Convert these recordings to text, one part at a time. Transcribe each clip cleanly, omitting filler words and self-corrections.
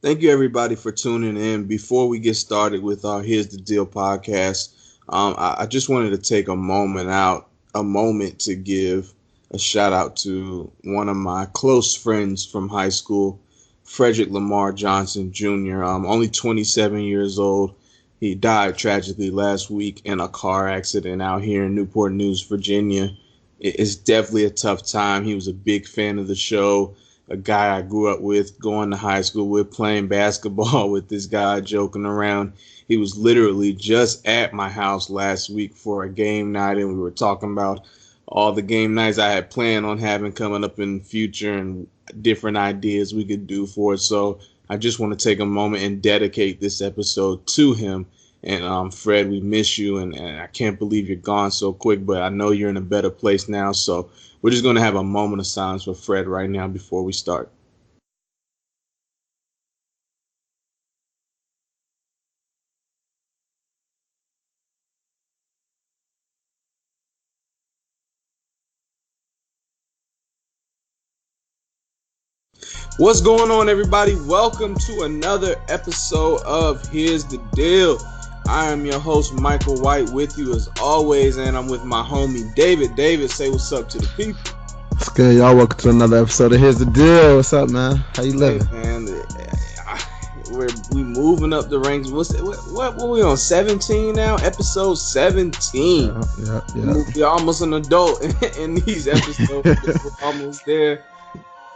Thank you, everybody, for tuning in. Before we get started with our Here's the Deal podcast, I just wanted to take a moment to give a shout out to one of my close friends from high school, Frederick Lamar Johnson Jr. Only 27 years old. He died tragically last week in a car accident out here in Newport News, Virginia. It's definitely a tough time. He was a big fan of the show. A guy I grew up with, going to high school with, playing basketball with this guy, joking around. He was literally just at my house last week for a game night, and we were talking about all the game nights I had planned on having coming up in the future and different ideas we could do for it. So I just want to take a moment and dedicate this episode to him. And Fred, we miss you, and I can't believe you're gone so quick, but I know you're in a better place now, so we're just going to have a moment of silence for Fred right now before we start. What's going on, everybody? Welcome to another episode of Here's the Deal. I am your host, Michael White, with you as always, and I'm with my homie, David. David, say what's up to the people. What's good, y'all? Welcome to another episode of Here's the Deal. What's up, man? How you living? Hey, man, we moving up the ranks. What we on, 17 now? Episode 17. Yeah. We're almost an adult in these episodes. We're almost there.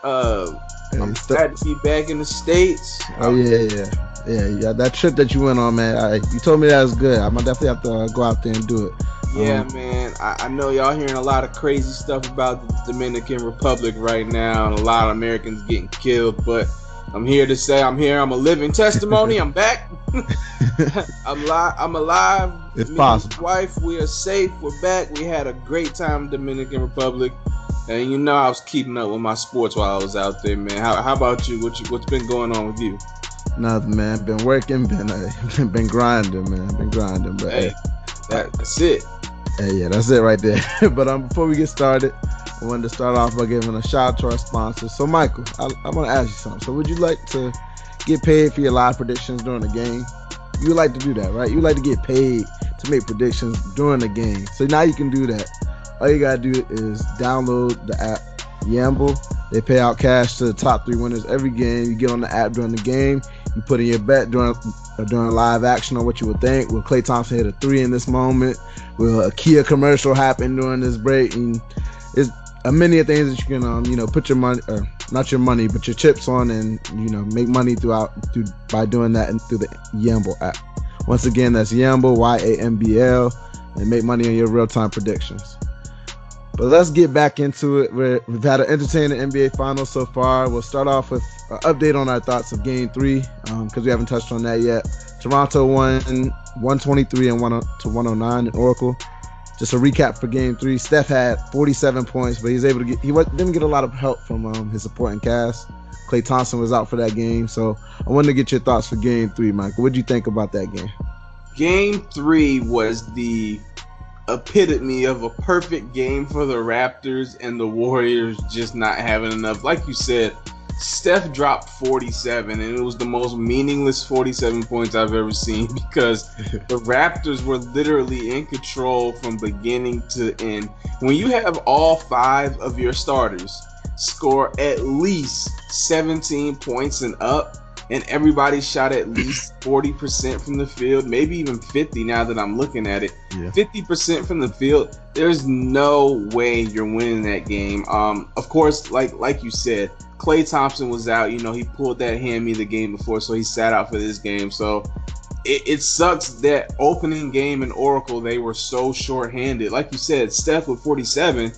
I'm glad to be back in the States. Oh, yeah. That trip that you went on, man, you told me that was good. I'm going to definitely have to go out there and do it. Yeah, man. I know y'all hearing a lot of crazy stuff about the Dominican Republic right now, and a lot of Americans getting killed, but I'm here to say I'm here. I'm a living testimony. I'm back. I'm alive. It's Me possible. And my wife, we are safe. We're back. We had a great time in Dominican Republic. And you know I was keeping up with my sports while I was out there, man. How about you? What's been going on with you? Nothing, man. Been working, been grinding, man. But hey, that's it. Hey, yeah, that's it right there. But before we get started, I wanted to start off by giving a shout out to our sponsors. So, Michael, I want to ask you something. So, would you like to get paid for your live predictions during the game? You would like to do that, right? You would like to get paid to make predictions during the game. So now you can do that. All you gotta do is download the app Yamble. They pay out cash to the top 3 winners every game. You get on the app during the game. You put in your bet during live action on what you would think. Will Klay Thompson hit a 3 in this moment? Will a Kia commercial happen during this break? And it's a many things that you can put your money, or not your money, but your chips on, and make money by doing that and through the Yamble app. Once again, that's Yamble, YAMBL, and make money on your real-time predictions. But let's get back into it. We've had an entertaining NBA Finals so far. We'll start off with an update on our thoughts of Game 3 because we haven't touched on that yet. Toronto won 123 and 109 in Oracle. Just a recap for Game 3. Steph had 47 points, but he didn't get a lot of help from his supporting cast. Klay Thompson was out for that game, so I wanted to get your thoughts for Game 3, Michael. What did you think about that game? Game 3 was the epitome of a perfect game for the Raptors, and the Warriors just not having enough. Like you said, Steph dropped 47, and it was the most meaningless 47 points I've ever seen because the Raptors were literally in control from beginning to end. When you have all 5 of your starters score at least 17 points and up, and everybody shot at least 40% from the field, maybe even 50 now that I'm looking at it. Yeah. 50% from the field, there's no way you're winning that game. Of course, like you said, Klay Thompson was out. He pulled that hammy the game before, so he sat out for this game. So it sucks that opening game in Oracle, they were so shorthanded. Like you said, Steph with 47,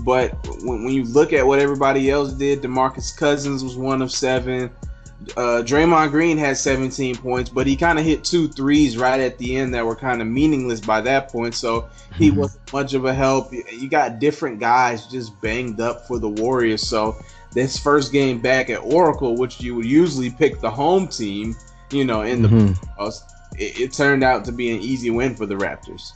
but when you look at what everybody else did, DeMarcus Cousins was 1 of 7. Draymond Green had 17 points, but he kind of hit 2 threes right at the end that were kind of meaningless by that point, so he wasn't much of a help. You got different guys just banged up for the Warriors, so this first game back at Oracle, which you would usually pick the home team, in the playoffs, it turned out to be an easy win for the Raptors.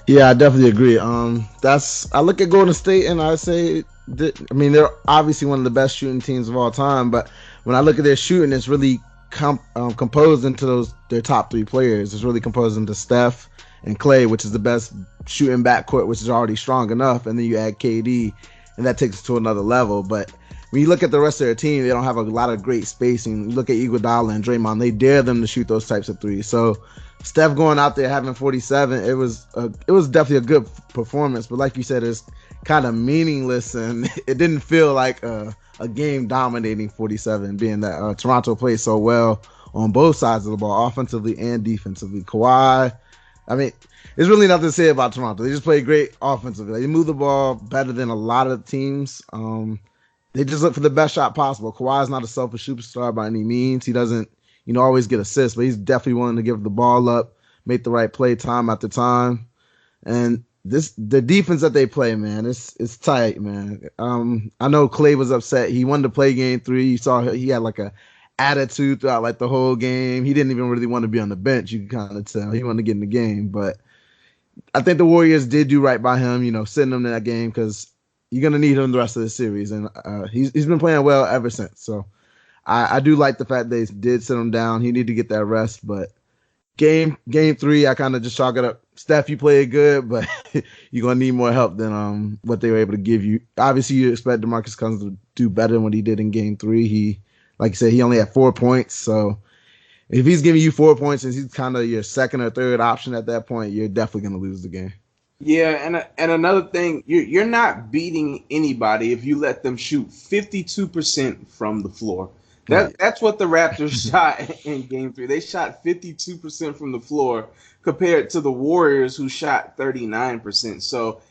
Yeah, I definitely agree. I look at Golden State and I say they're obviously one of the best shooting teams of all time, but when I look at their shooting, it's really composed into their top three players. It's really composed into Steph and Clay, which is the best shooting backcourt, which is already strong enough. And then you add KD, and that takes it to another level. But when you look at the rest of their team, they don't have a lot of great spacing. You look at Iguodala and Draymond; they dare them to shoot those types of threes. So Steph going out there having 47, it was definitely a good performance. But like you said, it's kind of meaningless, and it didn't feel like a game dominating 47, being that Toronto played so well on both sides of the ball, offensively and defensively. Kawhi, I mean, there's really nothing to say about Toronto. They just play great offensively. They move the ball better than a lot of teams. They just look for the best shot possible. Kawhi is not a selfish superstar by any means. He doesn't, always get assists, but he's definitely willing to give the ball up, make the right play time after time. And the defense that they play, man, it's tight, man. I know Clay was upset. He wanted to play game 3. You saw he had like a attitude throughout like the whole game. He didn't even really want to be on the bench. You can kind of tell he wanted to get in the game. But I think the Warriors did do right by him, sitting him in that game, because you're gonna need him the rest of the series, and he's been playing well ever since. So I do like the fact they did sit him down. He needed to get that rest, but game 3, I kind of just chalk it up. Steph, you played good, but you're gonna need more help than what they were able to give you. Obviously, you expect DeMarcus Cousins to do better than what he did in game 3. He, like you said, he only had 4 points. So if he's giving you 4 points and he's kind of your second or third option at that point, you're definitely gonna lose the game. Yeah, and another thing, you're not beating anybody if you let them shoot 52% from the floor. That's what the Raptors shot in Game 3. They shot 52% from the floor compared to the Warriors, who shot 39%. So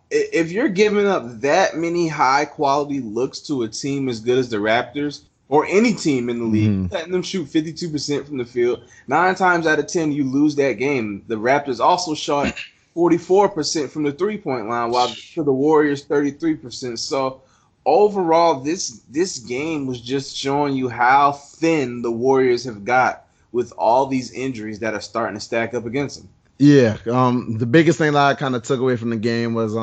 if you're giving up that many high-quality looks to a team as good as the Raptors, or any team in the league, letting them shoot 52% from the field, 9 times out of 10 you lose that game. The Raptors also shot 44% from the three-point line, while for the Warriors 33%. So overall, this game was just showing you how thin the Warriors have got with all these injuries that are starting to stack up against them. Yeah, the biggest thing that I kind of took away from the game was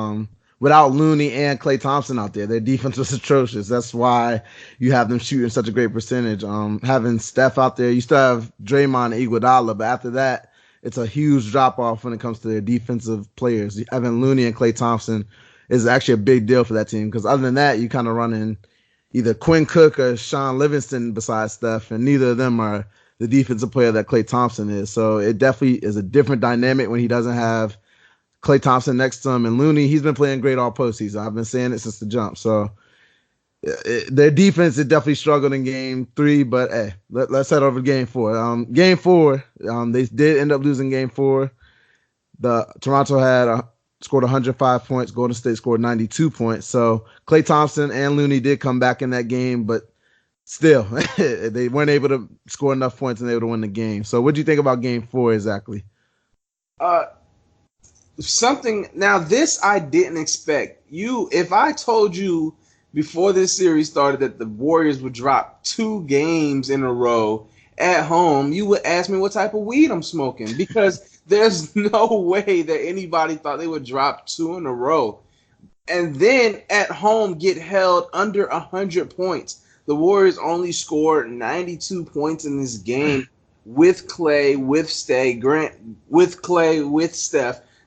without Looney and Klay Thompson out there, their defense was atrocious. That's why you have them shooting such a great percentage. Having Steph out there, you still have Draymond and Iguodala, but after that, it's a huge drop-off when it comes to their defensive players. Having Looney and Klay Thompson is actually a big deal for that team, because other than that, you kind of run in either Quinn Cook or Sean Livingston besides Steph, and neither of them are the defensive player that Klay Thompson is. So it definitely is a different dynamic when he doesn't have Klay Thompson next to him. And Looney, he's been playing great all postseason. I've been saying it since the jump. So their defense, it definitely struggled in game 3, but hey, let's head over to game 4. Game 4, they did end up losing game 4. Toronto had scored 105 points. Golden State scored 92 points. So Klay Thompson and Looney did come back in that game, but still, they weren't able to score enough points and able to win the game. So what do you think about game 4 exactly? Now this I didn't expect. If I told you before this series started that the Warriors would drop 2 games in a row at home, you would ask me what type of weed I'm smoking, because there's no way that anybody thought they would drop 2 in a row. And then at home get held under 100 points. The Warriors only scored 92 points in this game with Clay, with Steph.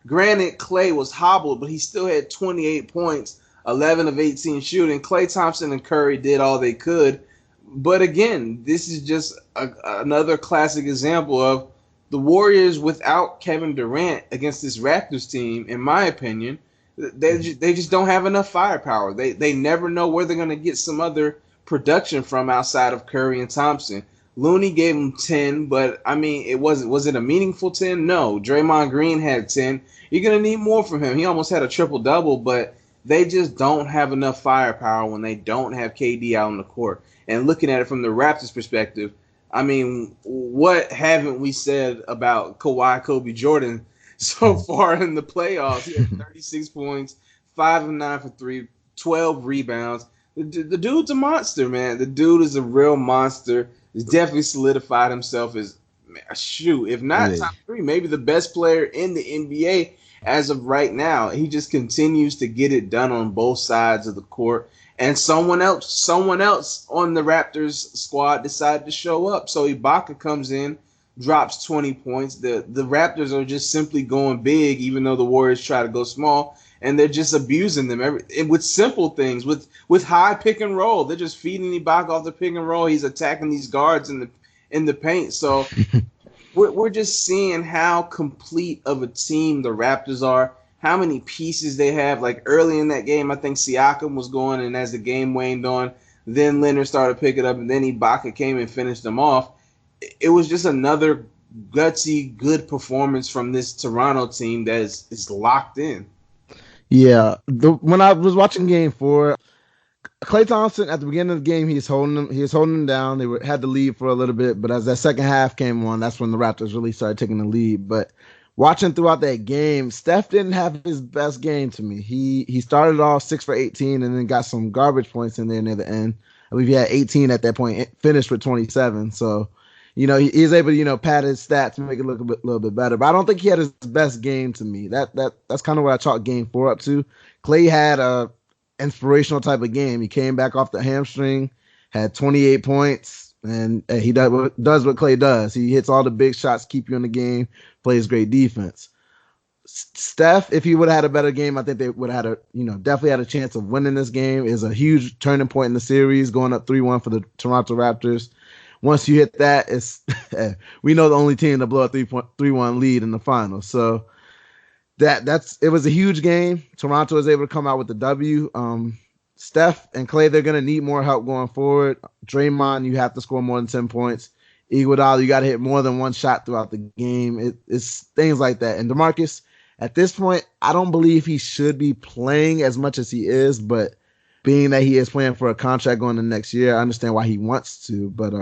Granted, Clay was hobbled, but he still had 28 points, 11 of 18 shooting. Klay Thompson and Curry did all they could. But again, this is just another classic example of the Warriors without Kevin Durant against this Raptors team, in my opinion. They just don't have enough firepower. They never know where they're going to get some other production from outside of Curry and Thompson. Looney gave him 10, but I mean, was it a meaningful 10? No. Draymond Green had 10. You're going to need more from him. He almost had a triple-double, but they just don't have enough firepower when they don't have KD out on the court. And looking at it from the Raptors' perspective, I mean, what haven't we said about Kawhi, Kobe, Jordan so far in the playoffs? He had 36 points, 5 of 9 for 3, 12 rebounds. The dude's a monster, man. The dude is a real monster. He's definitely solidified himself as, if not top 3, maybe the best player in the NBA as of right now. He just continues to get it done on both sides of the court. and someone else on the Raptors squad decided to show up. So Ibaka comes in, drops 20 points. The Raptors are just simply going big, even though the Warriors try to go small, and they're just abusing them with simple things, with high pick and roll. They're just feeding Ibaka off the pick and roll. He's attacking these guards in the paint. So we're just seeing how complete of a team the Raptors are, how many pieces they have. Like early in that game, I think Siakam was going, and as the game waned on, then Leonard started picking up, and then Ibaka came and finished them off. It was just another gutsy, good performance from this Toronto team that is locked in. Yeah, when I was watching Game 4, Klay Thompson at the beginning of the game, he was holding them down. They had the lead for a little bit, but as that second half came on, that's when the Raptors really started taking the lead. But watching throughout that game, Steph didn't have his best game to me. He started off 6 for 18 and then got some garbage points in there near the end. I believe he had 18 at that point, finished with 27. So, he was able to, pad his stats and make it look a little bit better. But I don't think he had his best game to me. That's kind of what I chalk Game 4 up to. Klay had a inspirational type of game. He came back off the hamstring, had 28 points, and he does what Klay does. He hits all the big shots, keep you in the game, plays great defense. Steph, if he would have had a better game, I think they would have had definitely had a chance of winning this game. Is a huge turning point in the series, going up 3-1 for the Toronto Raptors. Once you hit that, we know the only team to blow a 3-1 lead in the finals. So it was a huge game. Toronto was able to come out with the W. Steph and Klay, they're going to need more help going forward. Draymond, you have to score more than 10 points. Iguodala, you got to hit more than one shot throughout the game. It's things like that. And DeMarcus, at this point, I don't believe he should be playing as much as he is, but being that he is playing for a contract going into next year, I understand why he wants to. But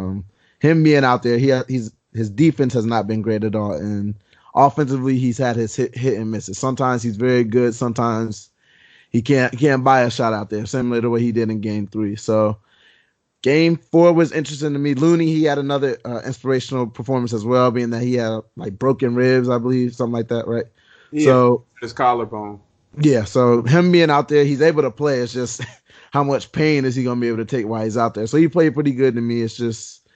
him being out there, his defense has not been great at all. And offensively, he's had his hit and misses. Sometimes he's very good. Sometimes he can't buy a shot out there, similar to what he did in Game 3. So Game 4 was interesting to me. Looney, he had another inspirational performance as well, being that he had like broken ribs, I believe, something like that, right? Yeah, so his collarbone. Yeah, so him being out there, he's able to play. It's just how much pain is he going to be able to take while he's out there? So he played pretty good to me. It's just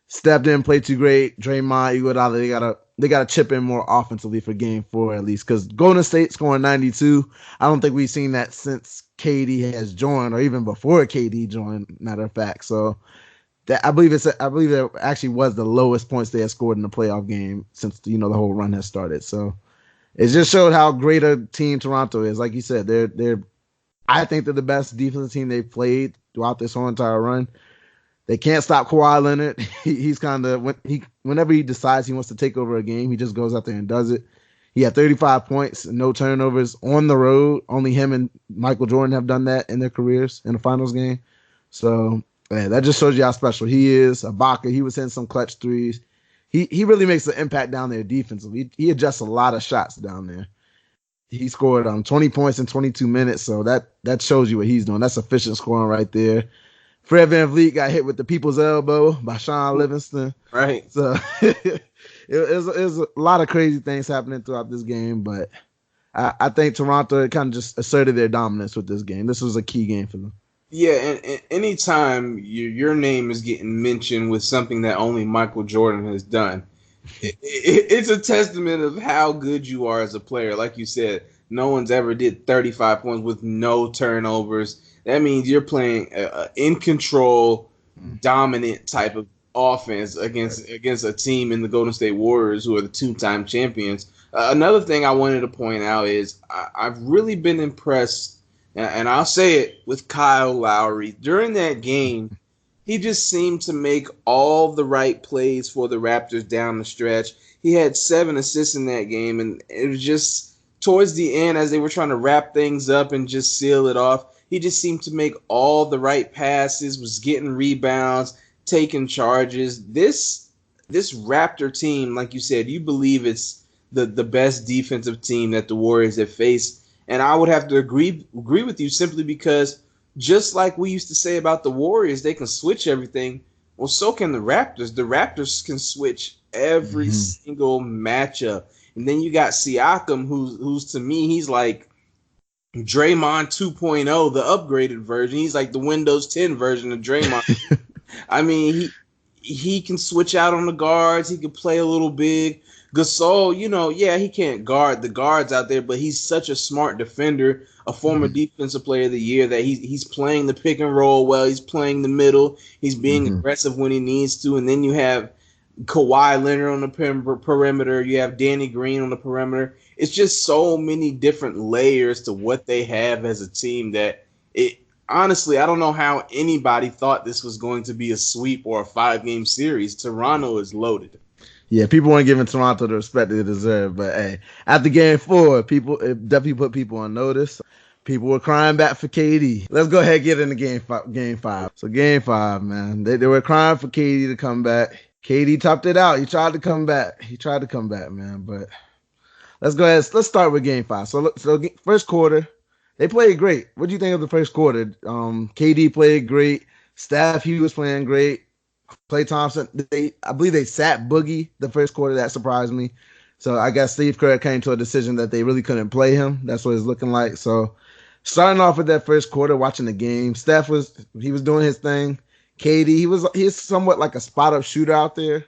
Steph didn't play too great. Draymond, Iguodala, they gotta chip in more offensively for Game 4 at least, because Golden State scoring 92. I don't think we've seen that since KD has joined, or even before KD joined. Matter of fact, so that I believe that actually was the lowest points they had scored in the playoff game since the whole run has started. So it just showed how great a team Toronto is. Like you said, I think they're the best defensive team they've played throughout this whole entire run. They can't stop Kawhi Leonard. He's kind of whenever he decides he wants to take over a game, he just goes out there and does it. He had 35 points, no turnovers on the road. Only him and Michael Jordan have done that in their careers in the finals game. So that just shows you how special he is. Ibaka, he was hitting some clutch threes. He really makes an impact down there defensively. He adjusts a lot of shots down there. He scored 20 points in 22 minutes, so that shows you what he's doing. That's efficient scoring right there. Fred VanVleet got hit with the people's elbow by Sean Livingston. Right. So it was a lot of crazy things happening throughout this game, but I think Toronto kind of just asserted their dominance with this game. This was a key game for them. Yeah, and anytime your name is getting mentioned with something that only Michael Jordan has done, it's a testament of how good you are as a player. Like you said, no one's ever did 35 points with no turnovers. That means you're playing in control, dominant type of offense against a team in the Golden State Warriors who are the two-time champions. Another thing I wanted to point out is I've really been impressed, and I'll say it, with Kyle Lowry. During that game, he just seemed to make all the right plays for the Raptors down the stretch. He had 7 assists in that game, and it was just towards the end as they were trying to wrap things up and just seal it off. He just seemed to make all the right passes, was getting rebounds, taking charges. This Raptor team, like you said, you believe it's the best defensive team that the Warriors have faced. And I would have to agree with you simply because just like we used to say about the Warriors, they can switch everything. Well, so can the Raptors. The Raptors can switch every single matchup. And then you got Siakam, who's to me, he's like Draymond 2.0, the upgraded version. He's like the Windows 10 version of Draymond. I mean, he can switch out on the guards. He can play a little big. Gasol, yeah, he can't guard the guards out there, but he's such a smart defender, a former defensive player of the year, that he's playing the pick and roll well. He's playing the middle. He's being aggressive when he needs to. And then you have Kawhi Leonard on the perimeter. You have Danny Green on the perimeter. It's just so many different layers to what they have as a team that honestly, I don't know how anybody thought this was going to be a sweep or a 5-game series. Toronto is loaded. Yeah, people weren't giving Toronto the respect they deserve, but hey, after game 4, it definitely put people on notice. People were crying back for KD. Let's go ahead and get into game 5. So game 5, man, they were crying for KD to come back. KD topped it out. He tried to come back. Man, but let's go ahead. Let's start with game 5. So first quarter, they played great. What do you think of the first quarter? KD played great. Steph, he was playing great. Klay Thompson, I believe they sat Boogie the first quarter. That surprised me. So I guess Steve Kerr came to a decision that they really couldn't play him. That's what it's looking like. So starting off with that first quarter, watching the game, Steph was doing his thing. KD, he's somewhat like a spot-up shooter out there.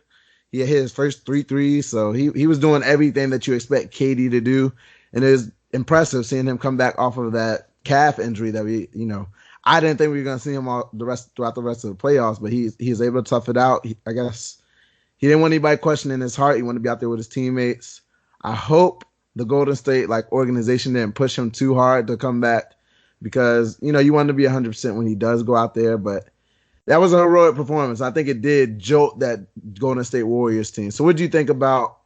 He hit his first 3 threes, so he was doing everything that you expect KD to do. And it was impressive seeing him come back off of that calf injury that I didn't think we were going to see him throughout the rest of the playoffs, but he was able to tough it out. I guess he didn't want anybody questioning his heart. He wanted to be out there with his teammates. I hope the Golden State organization didn't push him too hard to come back because, you want to be 100% when he does go out there, but that was a heroic performance. I think it did jolt that Golden State Warriors team. So what do you think about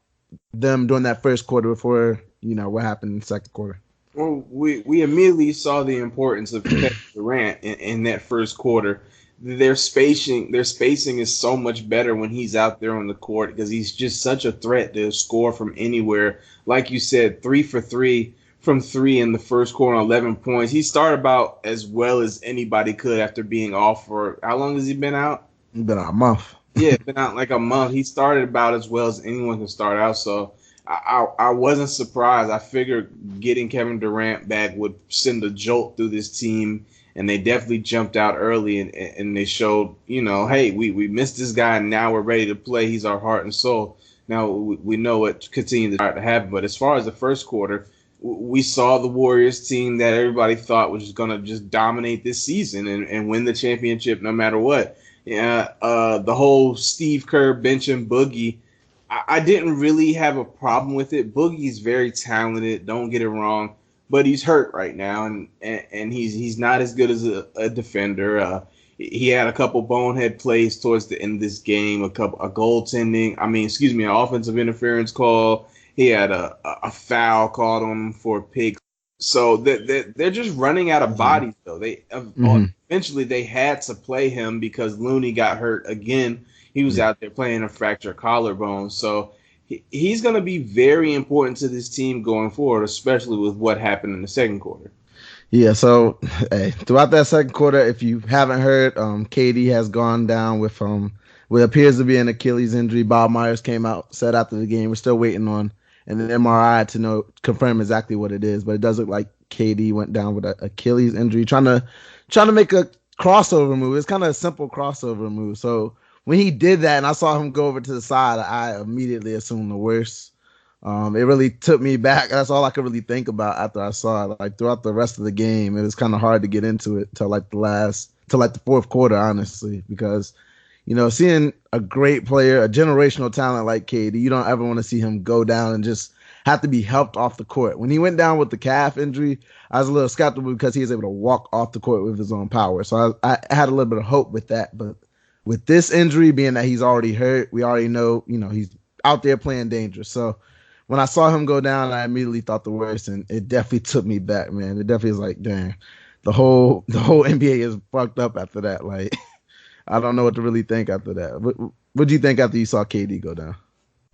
them doing that first quarter before, what happened in the second quarter? Well, we immediately saw the importance of Kevin Durant in that first quarter. Their spacing is so much better when he's out there on the court because he's just such a threat to score from anywhere. Like you said, 3 for 3 from 3 in the first quarter, 11 points. He started about as well as anybody could after being off for how long has he been out? He's been out a month. Yeah, been out like a month. He started about as well as anyone can start out. So I wasn't surprised. I figured getting Kevin Durant back would send a jolt through this team, and they definitely jumped out early and they showed, hey, we missed this guy, and now we're ready to play. He's our heart and soul. Now we know what continues to happen. But as far as the first quarter, we saw the Warriors team that everybody thought was going to just dominate this season and win the championship no matter what. Yeah, the whole Steve Kerr benching Boogie, I didn't really have a problem with it. Boogie's very talented, don't get it wrong, but he's hurt right now, and he's not as good as a defender. He had a couple bonehead plays towards the end of this game, an offensive interference call. He had a foul called on him for a pick. So they're just running out of bodies, though. Eventually they had to play him because Looney got hurt again. He was out there playing a fractured collarbone. So he's going to be very important to this team going forward, especially with what happened in the second quarter. Yeah, so throughout that second quarter, if you haven't heard, KD has gone down with what appears to be an Achilles injury. Bob Myers came out, said after the game, we're still waiting on an MRI to confirm exactly what it is, but it does look like KD went down with an Achilles injury, trying to make a crossover move. It's kind of a simple crossover move. So when he did that and I saw him go over to the side, I immediately assumed the worst. It really took me back. That's all I could really think about after I saw it. Throughout the rest of the game, it was kind of hard to get into it till the fourth quarter, honestly, because seeing a great player, a generational talent like KD, you don't ever want to see him go down and just have to be helped off the court. When he went down with the calf injury, I was a little skeptical because he was able to walk off the court with his own power. So I had a little bit of hope with that, but with this injury being that he's already hurt, we already know, he's out there playing dangerous. So when I saw him go down, I immediately thought the worst, and it definitely took me back, man. It definitely was like, damn, the whole NBA is fucked up after that. I don't know what to really think after that. What do you think after you saw KD go down?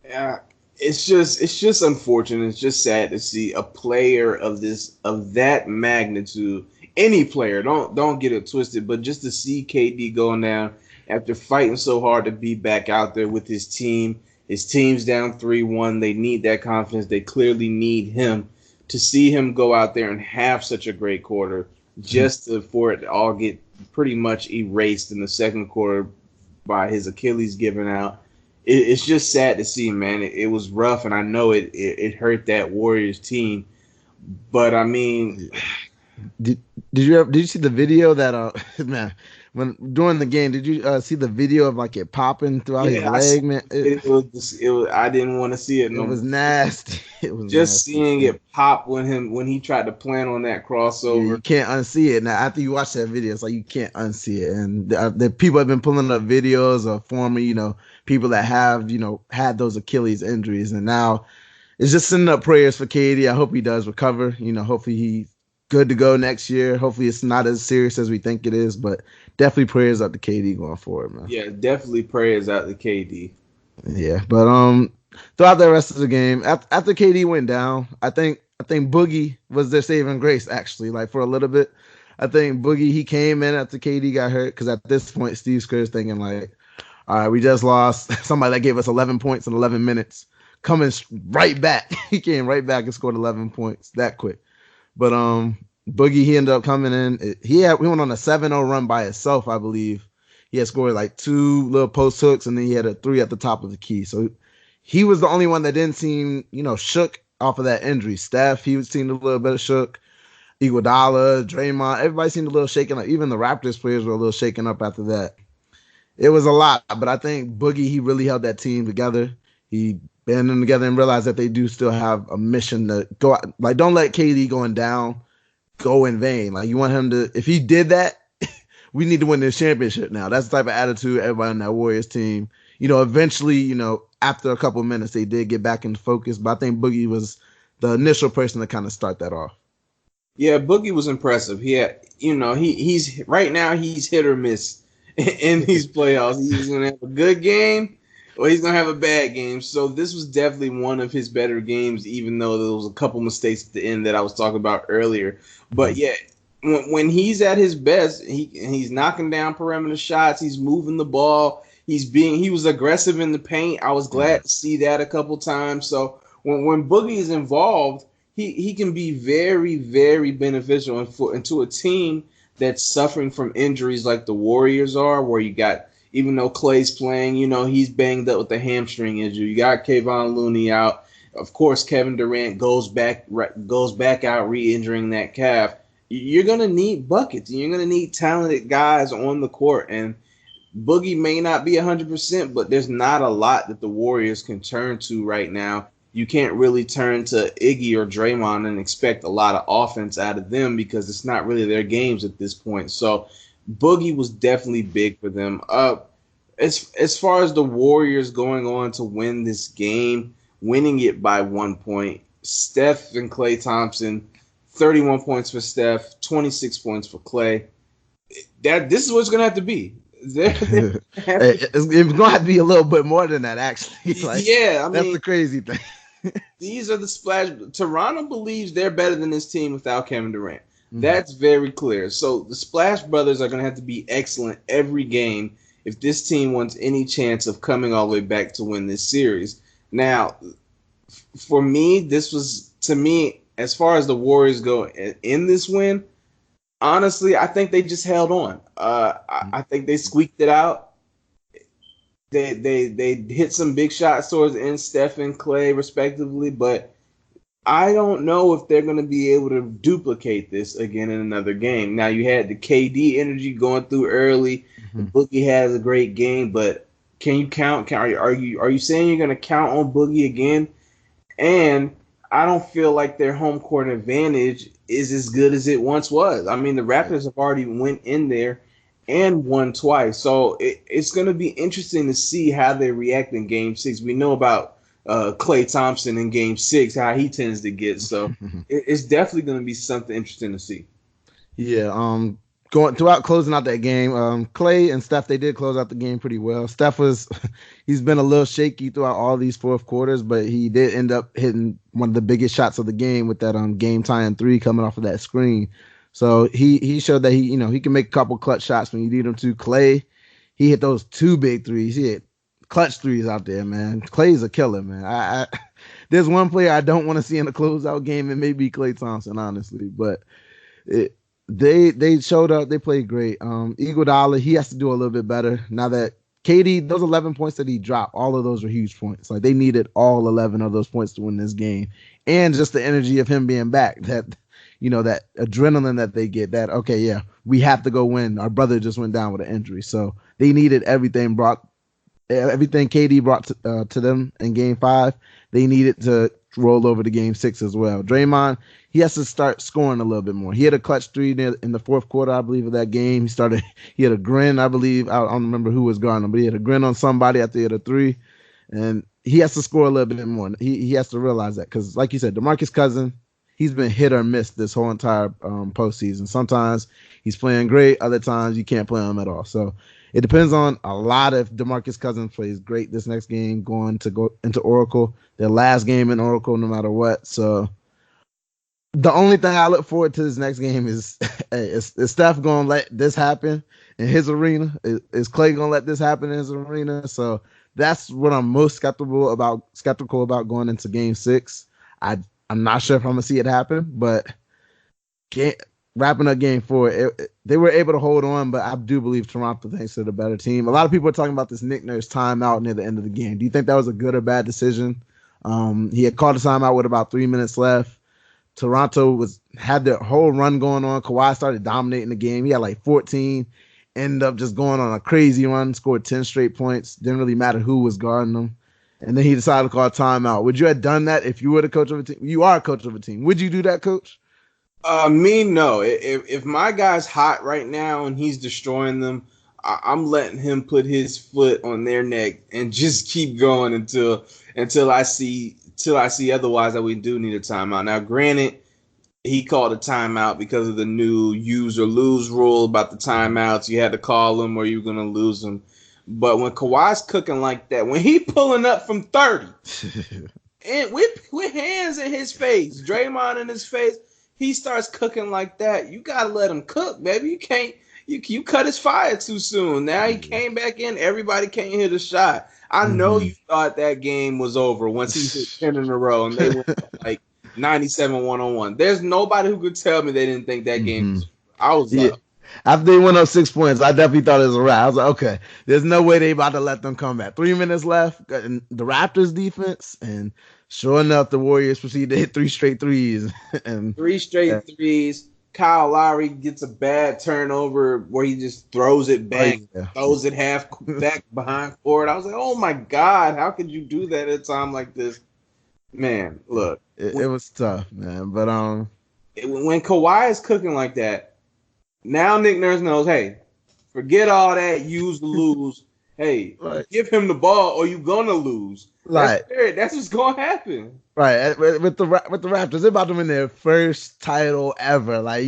Yeah, it's just unfortunate. It's just sad to see a player of that magnitude. Any player, don't get it twisted, but just to see KD going down after fighting so hard to be back out there with his team. His team's down 3-1. They need that confidence. They clearly need him to see him go out there and have such a great quarter, just for it to all get pretty much erased in the second quarter by his Achilles giving out. It's just sad to see, man. It was rough, and I know it hurt that Warriors team. But I mean, did you see the video that man, when during the game, did you see the video of like it popping throughout his leg, man? It was I didn't want to see it. It was nasty. It was just nasty. Seeing it pop when he tried to plan on that crossover. You can't unsee it. Now after you watch that video, it's like you can't unsee it. And the people have been pulling up videos of former, people that have, had those Achilles injuries, and now it's just sending up prayers for KD. I hope he does recover. Hopefully he's good to go next year. Hopefully it's not as serious as we think it is, but definitely prayers out to KD going forward, man. Yeah, definitely prayers out to KD. Yeah, but throughout the rest of the game, after KD went down, I think Boogie was their saving grace, actually. Like for a little bit, I think Boogie, he came in after KD got hurt, because at this point Steve Kerr's thinking like, all right, we just lost somebody that gave us 11 points in 11 minutes, coming right back. He came right back and scored 11 points that quick. But Boogie, he ended up coming in. He went on a 7-0 run by himself, I believe. He had scored like 2 little post hooks, and then he had a 3 at the top of the key. So he was the only one that didn't seem, shook off of that injury. Steph, he seemed a little bit shook. Iguodala, Draymond, everybody seemed a little shaken up. Even the Raptors players were a little shaken up after that. It was a lot, but I think Boogie, he really held that team together. He band them together and realized that they do still have a mission to go out. Like, don't let KD going down go in vain. Like, you want him to, if he did that, we need to win this championship now. That's the type of attitude everybody on that Warriors team. Eventually, after a couple of minutes, they did get back into focus. But I think Boogie was the initial person to kind of start that off. Yeah, Boogie was impressive. He had, he's right now he's hit or miss in these playoffs. He's gonna have a good game or he's gonna have a bad game. So this was definitely one of his better games, even though there was a couple mistakes at the end that I was talking about earlier. But yeah, when he's at his best, he's knocking down perimeter shots. He's moving the ball. He was aggressive in the paint. I was glad to see that a couple times. So when Boogie is involved, he can be very, very beneficial into a team that's suffering from injuries like the Warriors are, where you got, even though Klay's playing, he's banged up with a hamstring injury. You got Kevon Looney out. Of course, Kevin Durant goes back out re-injuring that calf. You're going to need buckets. You're going to need talented guys on the court. And Boogie may not be 100%, but there's not a lot that the Warriors can turn to right now. You can't really turn to Iggy or Draymond and expect a lot of offense out of them because it's not really their games at this point. So Boogie was definitely big for them. As far as the Warriors going on to win this game, winning it by 1 point, Steph and Klay Thompson, 31 points for Steph, 26 points for Klay. This is what it's going to have to be. It's going to have to be a little bit more than that, actually. Yeah, that's the crazy thing. These are the splash. Toronto believes they're better than this team without Kevin Durant. That's very clear. So the Splash Brothers are going to have to be excellent every game if this team wants any chance of coming all the way back to win this series. Now, for me, as far as the Warriors go in this win, honestly, I think they just held on. I think they squeaked it out. They hit some big shots towards the end, Steph and Klay respectively, but I don't know if they're going to be able to duplicate this again in another game. Now, you had the KD energy going through early. Boogie has a great game, but can you count? Are you saying you're going to count on Boogie again? And I don't feel like their home court advantage is as good as it once was. I mean, the Raptors have already went in there and won twice. So it's going to be interesting to see how they react in Game 6. We know about Klay Thompson in Game 6, how he tends to get. So it's definitely going to be something interesting to see. Yeah, closing out that game, Klay and Steph, they did close out the game pretty well. Steph he's been a little shaky throughout all these fourth quarters, but he did end up hitting one of the biggest shots of the game with that game tying 3 coming off of that screen. So he showed that he can make a couple clutch shots when you need him to. Klay, he hit those 2 big threes. He hit clutch threes out there, man. Klay's a killer, man. there's one player I don't want to see in a closeout game, and maybe Klay Thompson, honestly. But they showed up. They played great. Iguodala, he has to do a little bit better now that KD, those 11 points that he dropped, all of those were huge points. Like they needed all 11 of those points to win this game, and just the energy of him being back. That that adrenaline that they get. That okay, yeah, we have to go win. Our brother just went down with an injury, so they needed everything KD brought to them in Game 5. They needed to roll over to Game 6 as well. Draymond, he has to start scoring a little bit more. He had a clutch 3 in the fourth quarter, I believe, of that game. He had a grin, I believe. I don't remember who was guarding him, but he had a grin on somebody after he had a 3. And he has to score a little bit more. He has to realize that because, like you said, DeMarcus Cousins, he's been hit or miss this whole entire postseason. Sometimes he's playing great. Other times you can't play him at all. So it depends on a lot if DeMarcus Cousins plays great this next game, go into Oracle, their last game in Oracle, no matter what. So the only thing I look forward to this next game is, hey, is Steph going to let this happen in his arena? Is Klay going to let this happen in his arena? So that's what I'm most skeptical about going into Game 6. I'm not sure if I'm going to see it happen, but wrapping up Game 4, they were able to hold on, but I do believe Toronto thinks they're the better team. A lot of people are talking about this Nick Nurse timeout near the end of the game. Do you think that was a good or bad decision? He had called a timeout with about 3 minutes left. Toronto had their whole run going on. Kawhi started dominating the game. He had like 14, ended up just going on a crazy run, scored 10 straight points. Didn't really matter who was guarding them. And then he decided to call a timeout. Would you have done that if you were the coach of a team? You are a coach of a team. Would you do that, coach? Me, no. If my guy's hot right now and he's destroying them, I'm letting him put his foot on their neck and just keep going until I see otherwise that we do need a timeout. Now, granted, he called a timeout because of the new use or lose rule about the timeouts. You had to call them or you were going to lose them. But when Kawhi's cooking like that, when he pulling up from 30 and with hands in his face, Draymond in his face, he starts cooking like that. You got to let him cook, baby. You can't. You cut his fire too soon. Now he came back in. Everybody can't hit a shot. I know you thought that game was over once he hit 10 in a row and they went like 97 1-on-1. There's nobody who could tell me they didn't think that game was over. I was up. After they went up 6 points, I definitely thought it was a wrap. I was like, okay, there's no way they about to let them come back. 3 minutes left, and the Raptors defense, and sure enough, the Warriors proceed to hit 3 straight threes. And 3 straight threes. Kyle Lowry gets a bad turnover where he just throws it back, throws it half back behind court. I was like, oh my God, how could you do that at a time like this? Man, look. It was tough, man. But when Kawhi is cooking like that, now Nick Nurse knows, hey, forget all that use to lose. Hey, give him the ball or you're going to lose. That's what's going to happen. Right. With the Raptors, they're about to win their first title ever. Like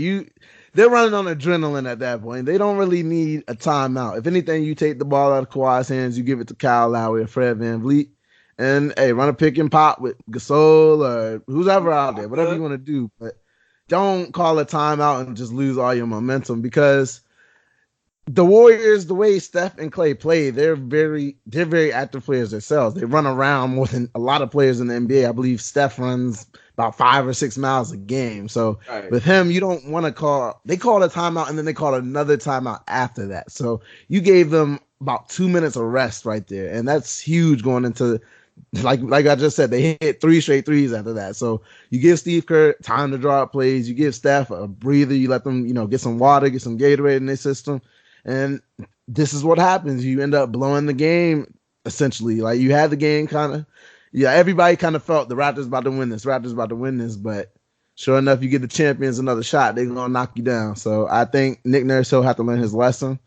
they're running on adrenaline at that point. They don't really need a timeout. If anything, you take the ball out of Kawhi's hands, you give it to Kyle Lowry or Fred VanVleet, and hey, run a pick and pop with Gasol or who's ever out there, whatever you want to do. But don't call a timeout and just lose all your momentum because the Warriors, the way Steph and Klay play, they're very active players themselves. They run around more than a lot of players in the NBA. I believe Steph runs about 5 or 6 miles a game. So with him, you don't want to call. They call a timeout and then they call another timeout after that. So you gave them about 2 minutes of rest right there, and that's huge going into. Like I just said, they hit 3 straight threes after that. So you give Steve Kerr time to draw up plays. You give Steph a breather. You let them, get some water, get some Gatorade in their system. And this is what happens. You end up blowing the game, essentially. Like, you had the game everybody kind of felt the Raptors about to win this. But sure enough, you give the champions another shot, they're going to knock you down. So I think Nick Nurse will have to learn his lesson.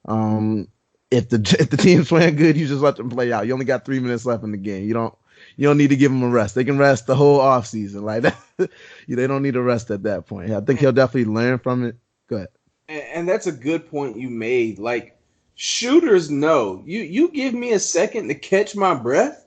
If the team's playing good, you just let them play out. You only got 3 minutes left in the game. You don't need to give them a rest. They can rest the whole offseason. Like that. They don't need a rest at that point. I think he'll definitely learn from it. Go ahead. And that's a good point you made. Like, shooters know. You give me a second to catch my breath,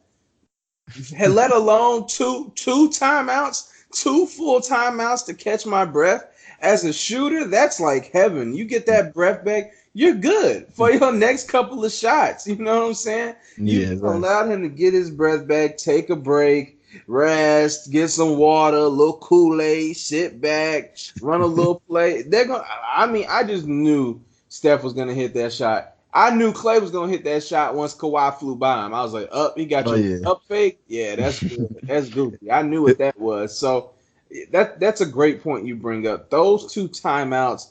let alone two timeouts, 2 full timeouts to catch my breath. As a shooter, that's like heaven. You get that breath back, you're good for your next couple of shots. You know what I'm saying? You allowed him to get his breath back, take a break, rest, get some water, a little Kool-Aid, sit back, run a little play. I just knew Steph was gonna hit that shot. I knew Clay was gonna hit that shot once Kawhi flew by him. I was like, up, he got Oh your yeah. up fake. Yeah, that's good. That's goofy. I knew what that was. So that's a great point you bring up. Those two timeouts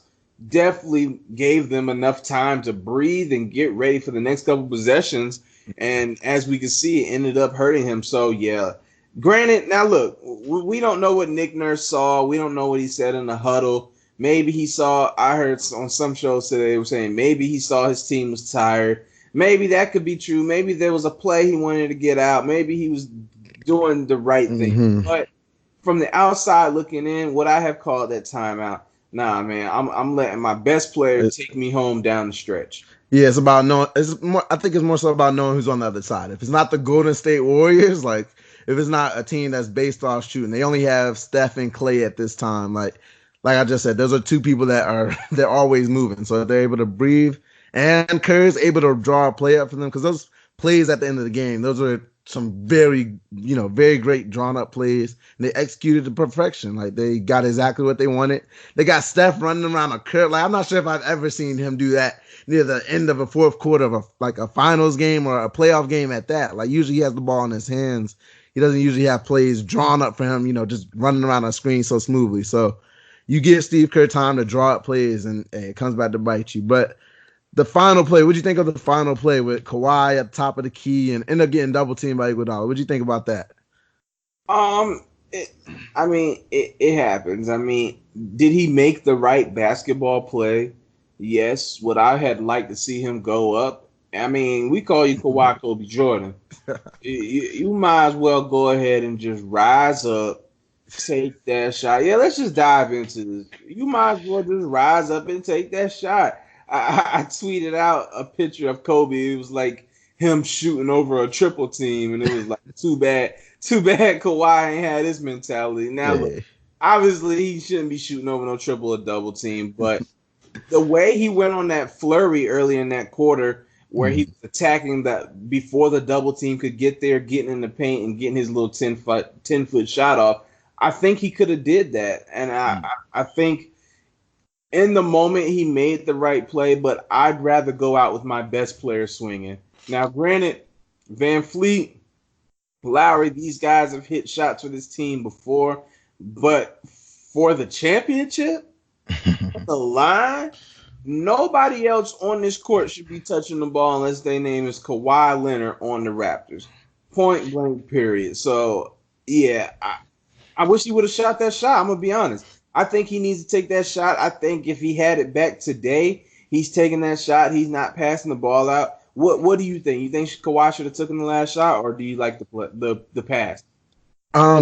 definitely gave them enough time to breathe and get ready for the next couple possessions. And as we can see, it ended up hurting him. So yeah. Granted, now look, we don't know what Nick Nurse saw. We don't know what he said in the huddle. Maybe he saw, I heard on some shows today, they were saying maybe he saw his team was tired. Maybe that could be true. Maybe there was a play he wanted to get out. Maybe he was doing the right thing. Mm-hmm. But from the outside looking in, would I have called that timeout? Nah, man. I'm letting my best player take me home down the stretch. Yeah, it's about knowing. It's more. I think it's more so about knowing who's on the other side. If it's not the Golden State Warriors, like if it's not a team that's based off shooting, they only have Steph and Clay at this time. Like I just said, those are two people they're always moving. So if they're able to breathe, and Curry's able to draw a play up for them, because those plays at the end of the game, those are some very great drawn up plays. And they executed to perfection. Like they got exactly what they wanted. They got Steph running around a curve. Like I'm not sure if I've ever seen him do that near the end of a fourth quarter of a finals game or a playoff game at that. Like usually he has the ball in his hands. He doesn't usually have plays drawn up for him, just running around a screen so smoothly. So you give Steve Kerr time to draw up plays and it comes back to bite you. But the final play, what'd you think of the final play with Kawhi at the top of the key and end up getting double teamed by Iguodala? What'd you think about that? It happens. I mean, did he make the right basketball play? Yes. Would I had liked to see him go up? I mean, we call you Kawhi Kobe Jordan. You might as well go ahead and just rise up, take that shot. Yeah, let's just dive into this. You might as well just rise up and take that shot. I tweeted out a picture of Kobe. It was like him shooting over a triple team, and it was like too bad Kawhi ain't had this mentality. Now, look, obviously he shouldn't be shooting over no triple or double team, but the way he went on that flurry early in that quarter where he was attacking that before the double team could get there, getting in the paint and getting his little 10-foot shot off, I think he could have did that. And I think in the moment he made the right play, but I'd rather go out with my best player swinging. Now, granted, Van Fleet, Lowry, these guys have hit shots for this team before, but for the championship, the line, nobody else on this court should be touching the ball unless their name is Kawhi Leonard on the Raptors. Point blank, period. So, yeah, I wish he would have shot that shot. I'm going to be honest. I think he needs to take that shot. I think if he had it back today, he's taking that shot. He's not passing the ball out. What do you think? You think Kawhi should have taken the last shot, or do you like the pass?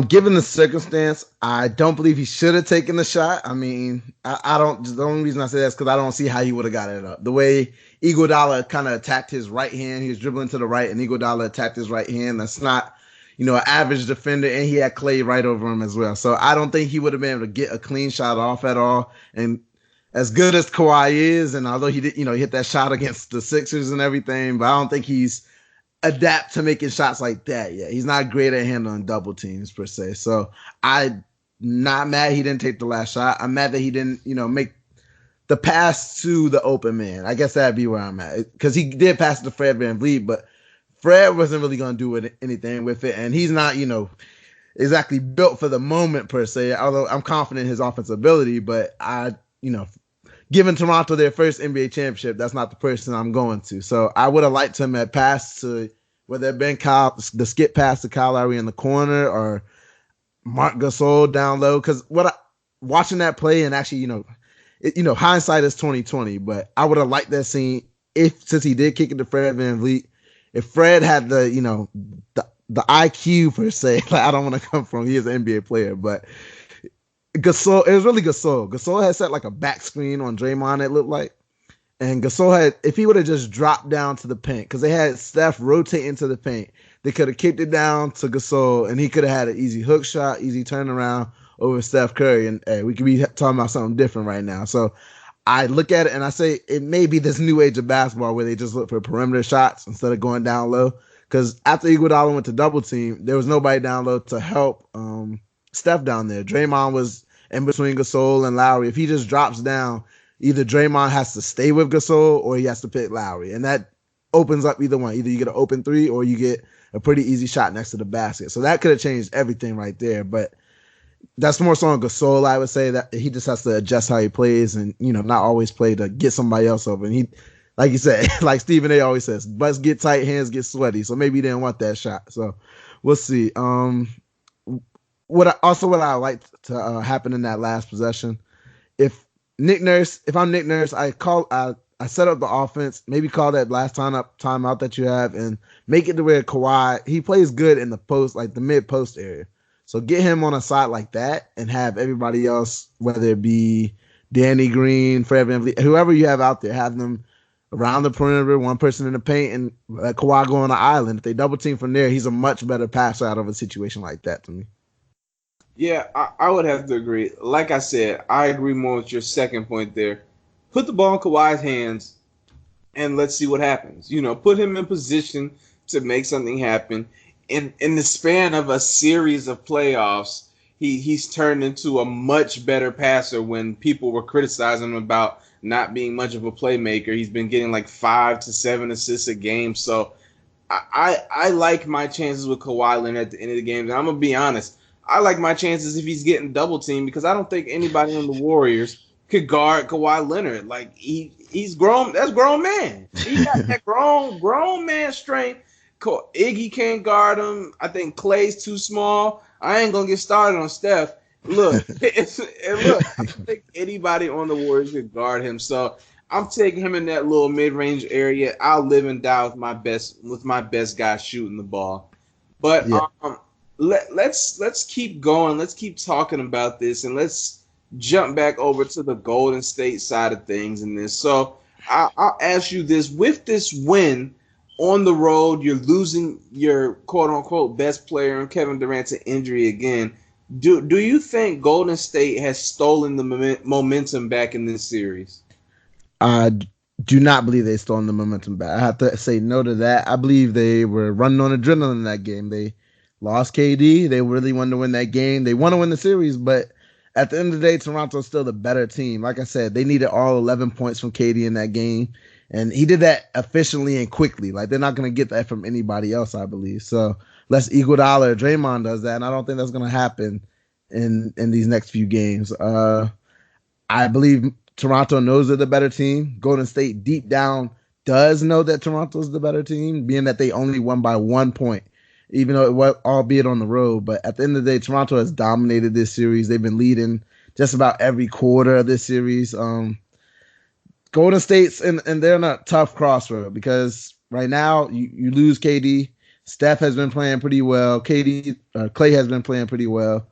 Given the circumstance, I don't believe he should have taken the shot. I mean, I don't. The only reason I say that is because I don't see how he would have got it up. The way Iguodala kind of attacked his right hand, he was dribbling to the right, and Iguodala attacked his right hand. That's not, an average defender, and he had Clay right over him as well. So I don't think he would have been able to get a clean shot off at all. And as good as Kawhi is, and although he did, hit that shot against the Sixers and everything, but I don't think he's adapt to making shots like that yet. He's not great at handling double teams per se. So I'm not mad he didn't take the last shot. I'm mad that he didn't, make the pass to the open man. I guess that'd be where I'm at, because he did pass to Fred VanVleet, but Fred wasn't really going to do anything with it, and he's not, exactly built for the moment per se. Although I'm confident in his offensive ability, but giving Toronto their first NBA championship, that's not the person I'm going to. So I would have liked him at pass to whether it been the skip pass to Kyle Lowry in the corner or Marc Gasol down low. Because watching that play and actually, hindsight is 2020, but I would have liked that scene since he did kick it to Fred VanVleet. If Fred had the IQ per se, like I don't want to come from, he is an NBA player, but Gasol, it was really Gasol. Gasol had set like a back screen on Draymond, it looked like. And Gasol had, if he would have just dropped down to the paint, because they had Steph rotate into the paint, they could have kicked it down to Gasol, and he could have had an easy hook shot, easy turnaround over Steph Curry. And hey, we could be talking about something different right now. So I look at it and I say it may be this new age of basketball where they just look for perimeter shots instead of going down low. because after Iguodala went to double team, there was nobody down low to help Steph down there. Draymond was in between Gasol and Lowry. If he just drops down, either Draymond has to stay with Gasol or he has to pick Lowry, and that opens up either one. Either you get an open three or you get a pretty easy shot next to the basket. So that could have changed everything right there. But that's more so on Gasol, I would say, that he just has to adjust how he plays and, not always play to get somebody else over. And he, like you said, like Stephen A. always says, butts get tight, hands get sweaty. So maybe he didn't want that shot. So we'll see. What I like to happen in that last possession, if I'm Nick Nurse, I set up the offense, maybe call that last timeout that you have, and make it to where Kawhi, he plays good in the post, like the mid post area. So get him on a side like that and have everybody else, whether it be Danny Green, Fred VanVleet, whoever you have out there, have them around the perimeter, one person in the paint, and let Kawhi go on the island. If they double team from there, he's a much better passer out of a situation like that to me. Yeah, I would have to agree. Like I said, I agree more with your second point there. Put the ball in Kawhi's hands and let's see what happens. Put him in position to make something happen. In the span of a series of playoffs, he's turned into a much better passer. When people were criticizing him about not being much of a playmaker, he's been getting like 5 to 7 assists a game. So I like my chances with Kawhi Leonard at the end of the game. And I'm going to be honest, I like my chances if he's getting double teamed, because I don't think anybody on the Warriors could guard Kawhi Leonard. Like he's grown. That's grown man. He got that grown man strength. Iggy can't guard him. I think Clay's too small. I ain't gonna get started on Steph. Look, I don't think anybody on the Warriors could guard him. So I'm taking him in that little mid-range area. I'll live and die with my best guy shooting the ball. But yeah. Let's keep going. Let's keep talking about this, and let's jump back over to the Golden State side of things in this. So I'll ask you this: with this win on the road, you're losing your quote-unquote best player in Kevin Durant to injury again. Do you think Golden State has stolen the momentum back in this series? I do not believe they stolen the momentum back. I have to say no to that. I believe they were running on adrenaline in that game. They lost KD. They really wanted to win that game. They want to win the series, but at the end of the day, Toronto's still the better team. Like I said, they needed all 11 points from KD in that game. And he did that efficiently and quickly. Like, they're not going to get that from anybody else, I believe. So, unless Iguodala or Draymond does that, and I don't think that's going to happen in these next few games. I believe Toronto knows they're the better team. Golden State, deep down, does know that Toronto's the better team, being that they only won by 1 point, even though it was, albeit on the road. But at the end of the day, Toronto has dominated this series. They've been leading just about every quarter of this series. Golden State's and they're in a tough crossroad, because right now you lose KD. Steph has been playing pretty well. Clay has been playing pretty well.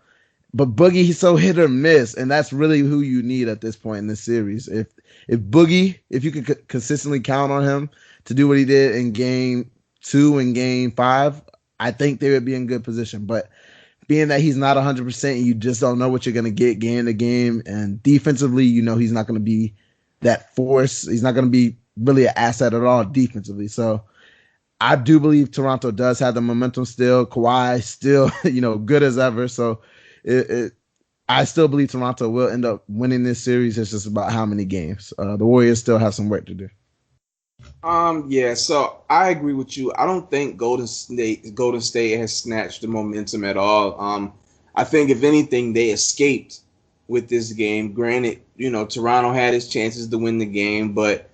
But Boogie, he's so hit or miss, and that's really who you need at this point in this series. If Boogie, if you could consistently count on him to do what he did in Game 2 and Game 5, I think they would be in good position. But being that he's not 100%, you just don't know what you're going to get game to game. And defensively, he's not going to be that force. He's not going to be really an asset at all defensively. So I do believe Toronto does have the momentum still. Kawhi still, good as ever. So I still believe Toronto will end up winning this series. It's just about how many games. The Warriors still have some work to do. Yeah, so I agree with you. I don't think Golden State has snatched the momentum at all. I think if anything, they escaped with this game. Granted, Toronto had its chances to win the game, but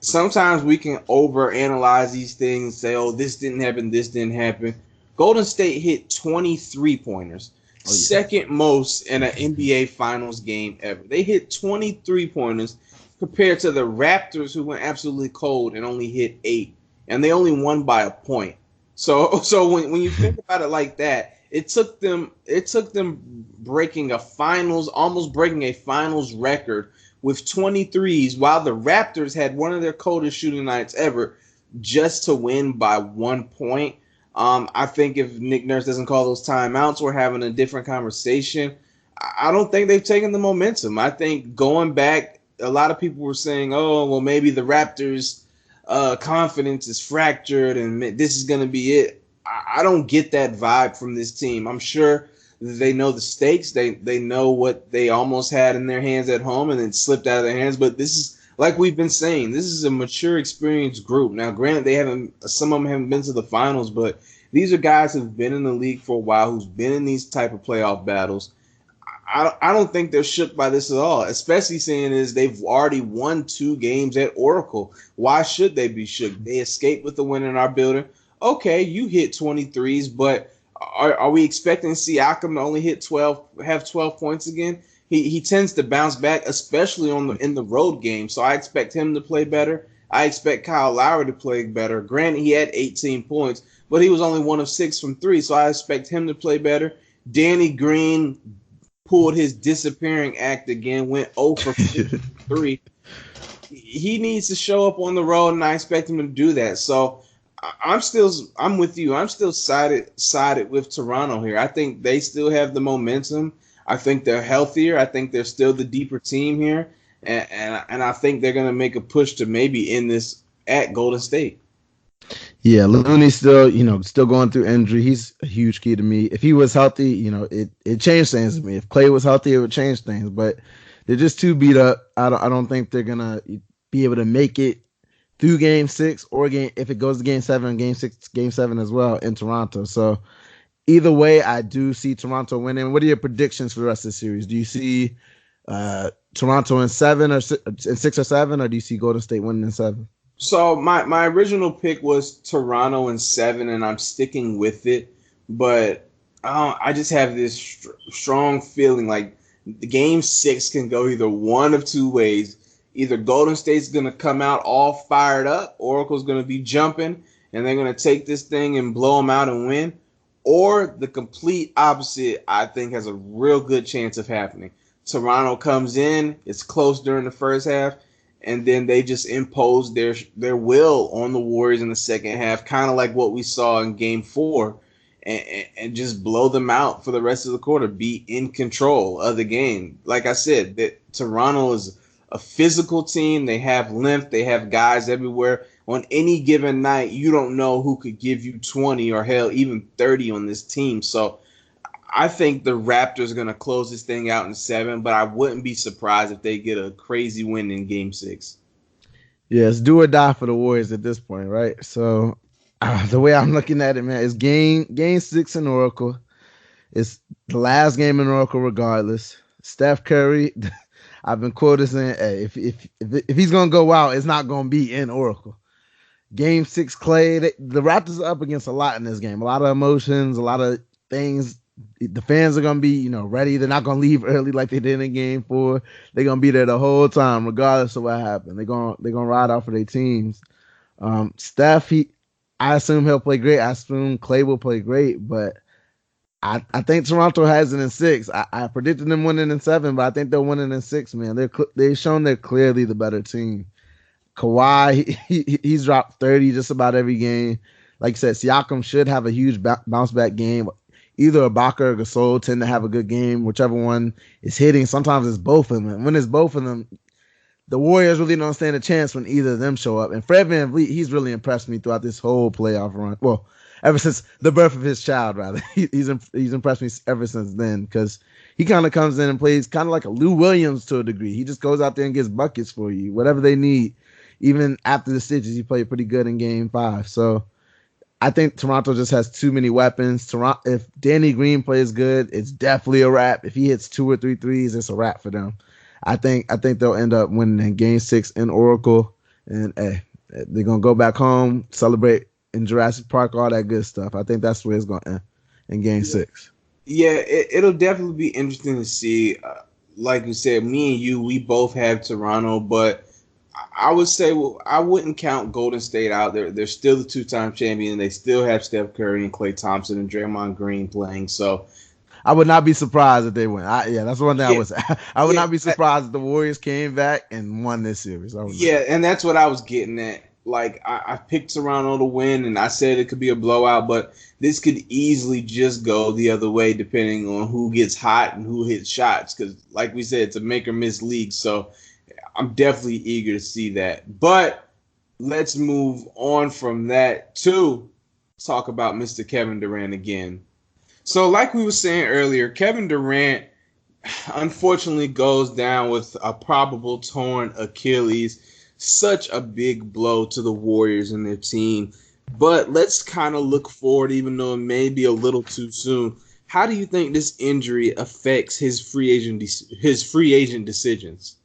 sometimes we can overanalyze these things, say, oh, this didn't happen. Golden State hit 23 pointers. Oh, yeah. Second most in an NBA Finals game ever. They hit 23 pointers compared to the Raptors, who went absolutely cold and only hit 8, and they only won by a point. So when you think about it like that, it took them almost breaking a finals record with 23s, while the Raptors had one of their coldest shooting nights ever, just to win by 1 point. I think if Nick Nurse doesn't call those timeouts, we're having a different conversation. I don't think they've taken the momentum. I think going back, a lot of people were saying, oh, well, maybe the Raptors confidence is fractured and this is going to be it. I don't get that vibe from this team. I'm sure they know the stakes. They know what they almost had in their hands at home and then slipped out of their hands. But this is, like we've been saying, this is a mature, experienced group. Now, granted, some of them haven't been to the finals, but these are guys who've been in the league for a while, who's been in these type of playoff battles. I don't think they're shook by this at all, especially seeing is they've already won 2 games at Oracle. Why should they be shook? They escaped with the win in our building. Okay, you hit 23s, but are we expecting Siakam to only have 12 points again? He tends to bounce back, especially in the road game. So I expect him to play better. I expect Kyle Lowry to play better. Granted, he had 18 points, but he was only 1 of 6 from 3, so I expect him to play better. Danny Green pulled his disappearing act again, went 0 for 3. He needs to show up on the road, and I expect him to do that. So I'm with you. I'm still sided with Toronto here. I think they still have the momentum. I think they're healthier. I think they're still the deeper team here, and I think they're going to make a push to maybe end this at Golden State. Yeah, Looney's still going through injury. He's a huge key to me. If he was healthy, it changed things to me. If Clay was healthy, it would change things. But they're just too beat up. I don't think they're gonna be able to make it through Game 6 or if it goes to Game 7, Game 6, Game 7 as well in Toronto. So either way, I do see Toronto winning. What are your predictions for the rest of the series? Do you see Toronto in 7 or in 6 or 7, or do you see Golden State winning in 7? So my original pick was Toronto in 7, and I'm sticking with it. But I just have this strong feeling like the Game 6 can go either one of 2 ways. Either Golden State's going to come out all fired up, Oracle's going to be jumping, and they're going to take this thing and blow them out and win. Or the complete opposite, I think, has a real good chance of happening. Toronto comes in, it's close during the first half, and then they just impose their will on the Warriors in the second half, kind of like what we saw in Game 4, and just blow them out for the rest of the quarter, be in control of the game. Like I said, that Toronto is a physical team. They have length. They have guys everywhere. On any given night, you don't know who could give you 20 or hell, even 30 on this team. So I think the Raptors are going to close this thing out in 7, but I wouldn't be surprised if they get a crazy win in Game 6. Yeah, it's do or die for the Warriors at this point, right? So the way I'm looking at it, man, is Game 6 in Oracle. It's the last game in Oracle regardless. Steph Curry, I've been quoted saying, hey, if he's going to go out, it's not going to be in Oracle. Game 6, Clay, the Raptors are up against a lot in this game. A lot of emotions, a lot of things. The fans are going to be, ready. They're not going to leave early like they did in Game 4. They're going to be there the whole time, regardless of what happened. They're going to ride out for their teams. Steph, I assume he'll play great. I assume Clay will play great, but I think Toronto has it in 6. I predicted them winning in 7, but I think they'll win it in 6, man. They've shown they're clearly the better team. Kawhi, he's dropped 30 just about every game. Like I said, Siakam should have a huge bounce back game. Either Ibaka or Gasol tend to have a good game, whichever one is hitting. Sometimes it's both of them. When it's both of them, the Warriors really don't stand a chance when either of them show up. And Fred VanVleet, he's really impressed me throughout this whole playoff run. Well, ever since the birth of his child, rather. He's impressed me ever since then because he kind of comes in and plays kind of like a Lou Williams to a degree. He just goes out there and gets buckets for you, whatever they need. Even after the stitches, he played pretty good in Game 5. So I think Toronto just has too many weapons. If Danny Green plays good, it's definitely a wrap. If he hits 2 or 3 threes, it's a wrap for them. I think they'll end up winning in Game 6 in Oracle, and they're gonna go back home, celebrate in Jurassic Park, all that good stuff. I think that's where it's gonna end in Game 6. Yeah, it'll definitely be interesting to see. Like you said, me and you, we both have Toronto, but I would say, I wouldn't count Golden State out. They're still the 2-time champion. They still have Steph Curry and Klay Thompson and Draymond Green playing. So I would not be surprised if they win. That's one thing I would say. I would not be surprised if the Warriors came back and won this series. And that's what I was getting at. Like, I picked Toronto to win, and I said it could be a blowout, but this could easily just go the other way depending on who gets hot and who hits shots. Because, like we said, it's a make-or-miss league, so I'm definitely eager to see that. But let's move on from that to talk about Mr. Kevin Durant again. So, like we were saying earlier, Kevin Durant unfortunately goes down with a probable torn Achilles. Such a big blow to the Warriors and their team. But let's kind of look forward, even though it may be a little too soon. How do you think this injury affects his free agent decisions?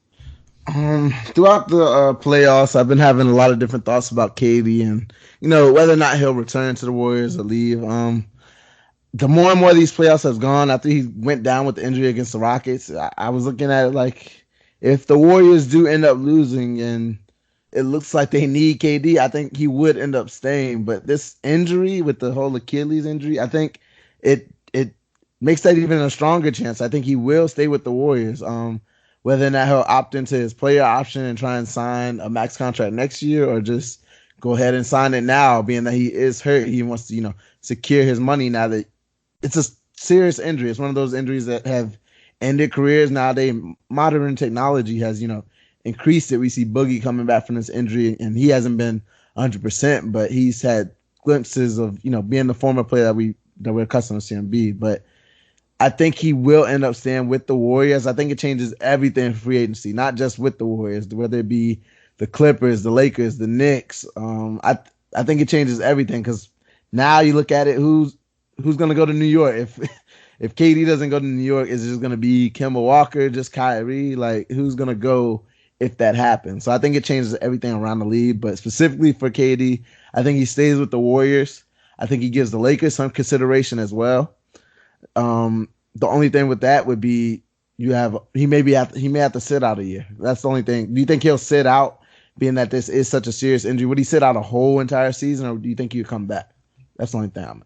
Throughout the playoffs, I've been having a lot of different thoughts about KD and whether or not he'll return to the Warriors or leave. The more and more these playoffs has gone, after he went down with the injury against the Rockets, I was looking at it like if the Warriors do end up losing and it looks like they need KD, I think he would end up staying. But this injury with the whole Achilles injury, I think it makes that even a stronger chance. I think he will stay with the Warriors. Whether or not he'll opt into his player option and try and sign a max contract next year or just go ahead and sign it now, being that he is hurt. He wants to, secure his money now that it's a serious injury. It's one of those injuries that have ended careers. Nowadays, modern technology has, increased it. We see Boogie coming back from this injury, and he hasn't been 100%, but he's had glimpses of, being the former player that we're accustomed to seeing be. But I think he will end up staying with the Warriors. I think it changes everything for free agency, not just with the Warriors, whether it be the Clippers, the Lakers, the Knicks. I think it changes everything because now you look at it, who's going to go to New York? If KD doesn't go to New York, is it just going to be Kemba Walker, just Kyrie? Like, who's going to go if that happens? So I think it changes everything around the league. But specifically for KD, I think he stays with the Warriors. I think he gives the Lakers some consideration as well. The only thing with that would be he may have to sit out a year. That's the only thing. Do you think he'll sit out, being that this is such a serious injury? Would he sit out a whole entire season, or do you think he'll come back? That's the only thing.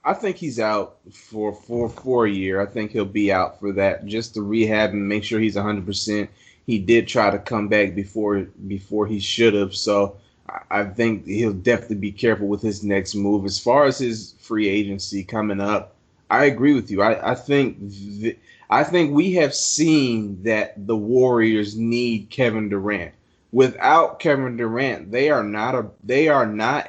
I think he's out for a year. I think he'll be out for that, just to rehab and make sure he's 100%. He did try to come back before he should have, so I think he'll definitely be careful with his next move. As far as his free agency coming up, I agree with you. I think we have seen that the Warriors need Kevin Durant. Without Kevin Durant, they are not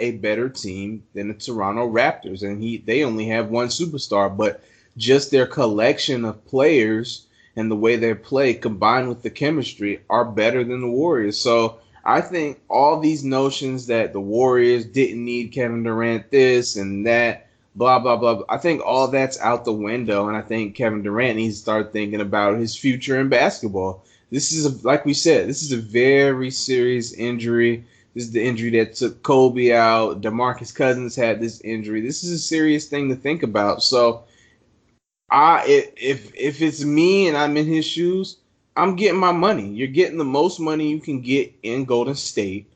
a better team than the Toronto Raptors, and they only have one superstar. But just their collection of players and the way they play, combined with the chemistry, are better than the Warriors. So I think all these notions that the Warriors didn't need Kevin Durant, this and that, blah, blah, blah, I think all that's out the window, and I think Kevin Durant needs to start thinking about his future in basketball. This is, like we said, this is a very serious injury. This is the injury that took Kobe out. DeMarcus Cousins had this injury. This is a serious thing to think about. So if it's me and I'm in his shoes, I'm getting my money. You're getting the most money you can get in Golden State.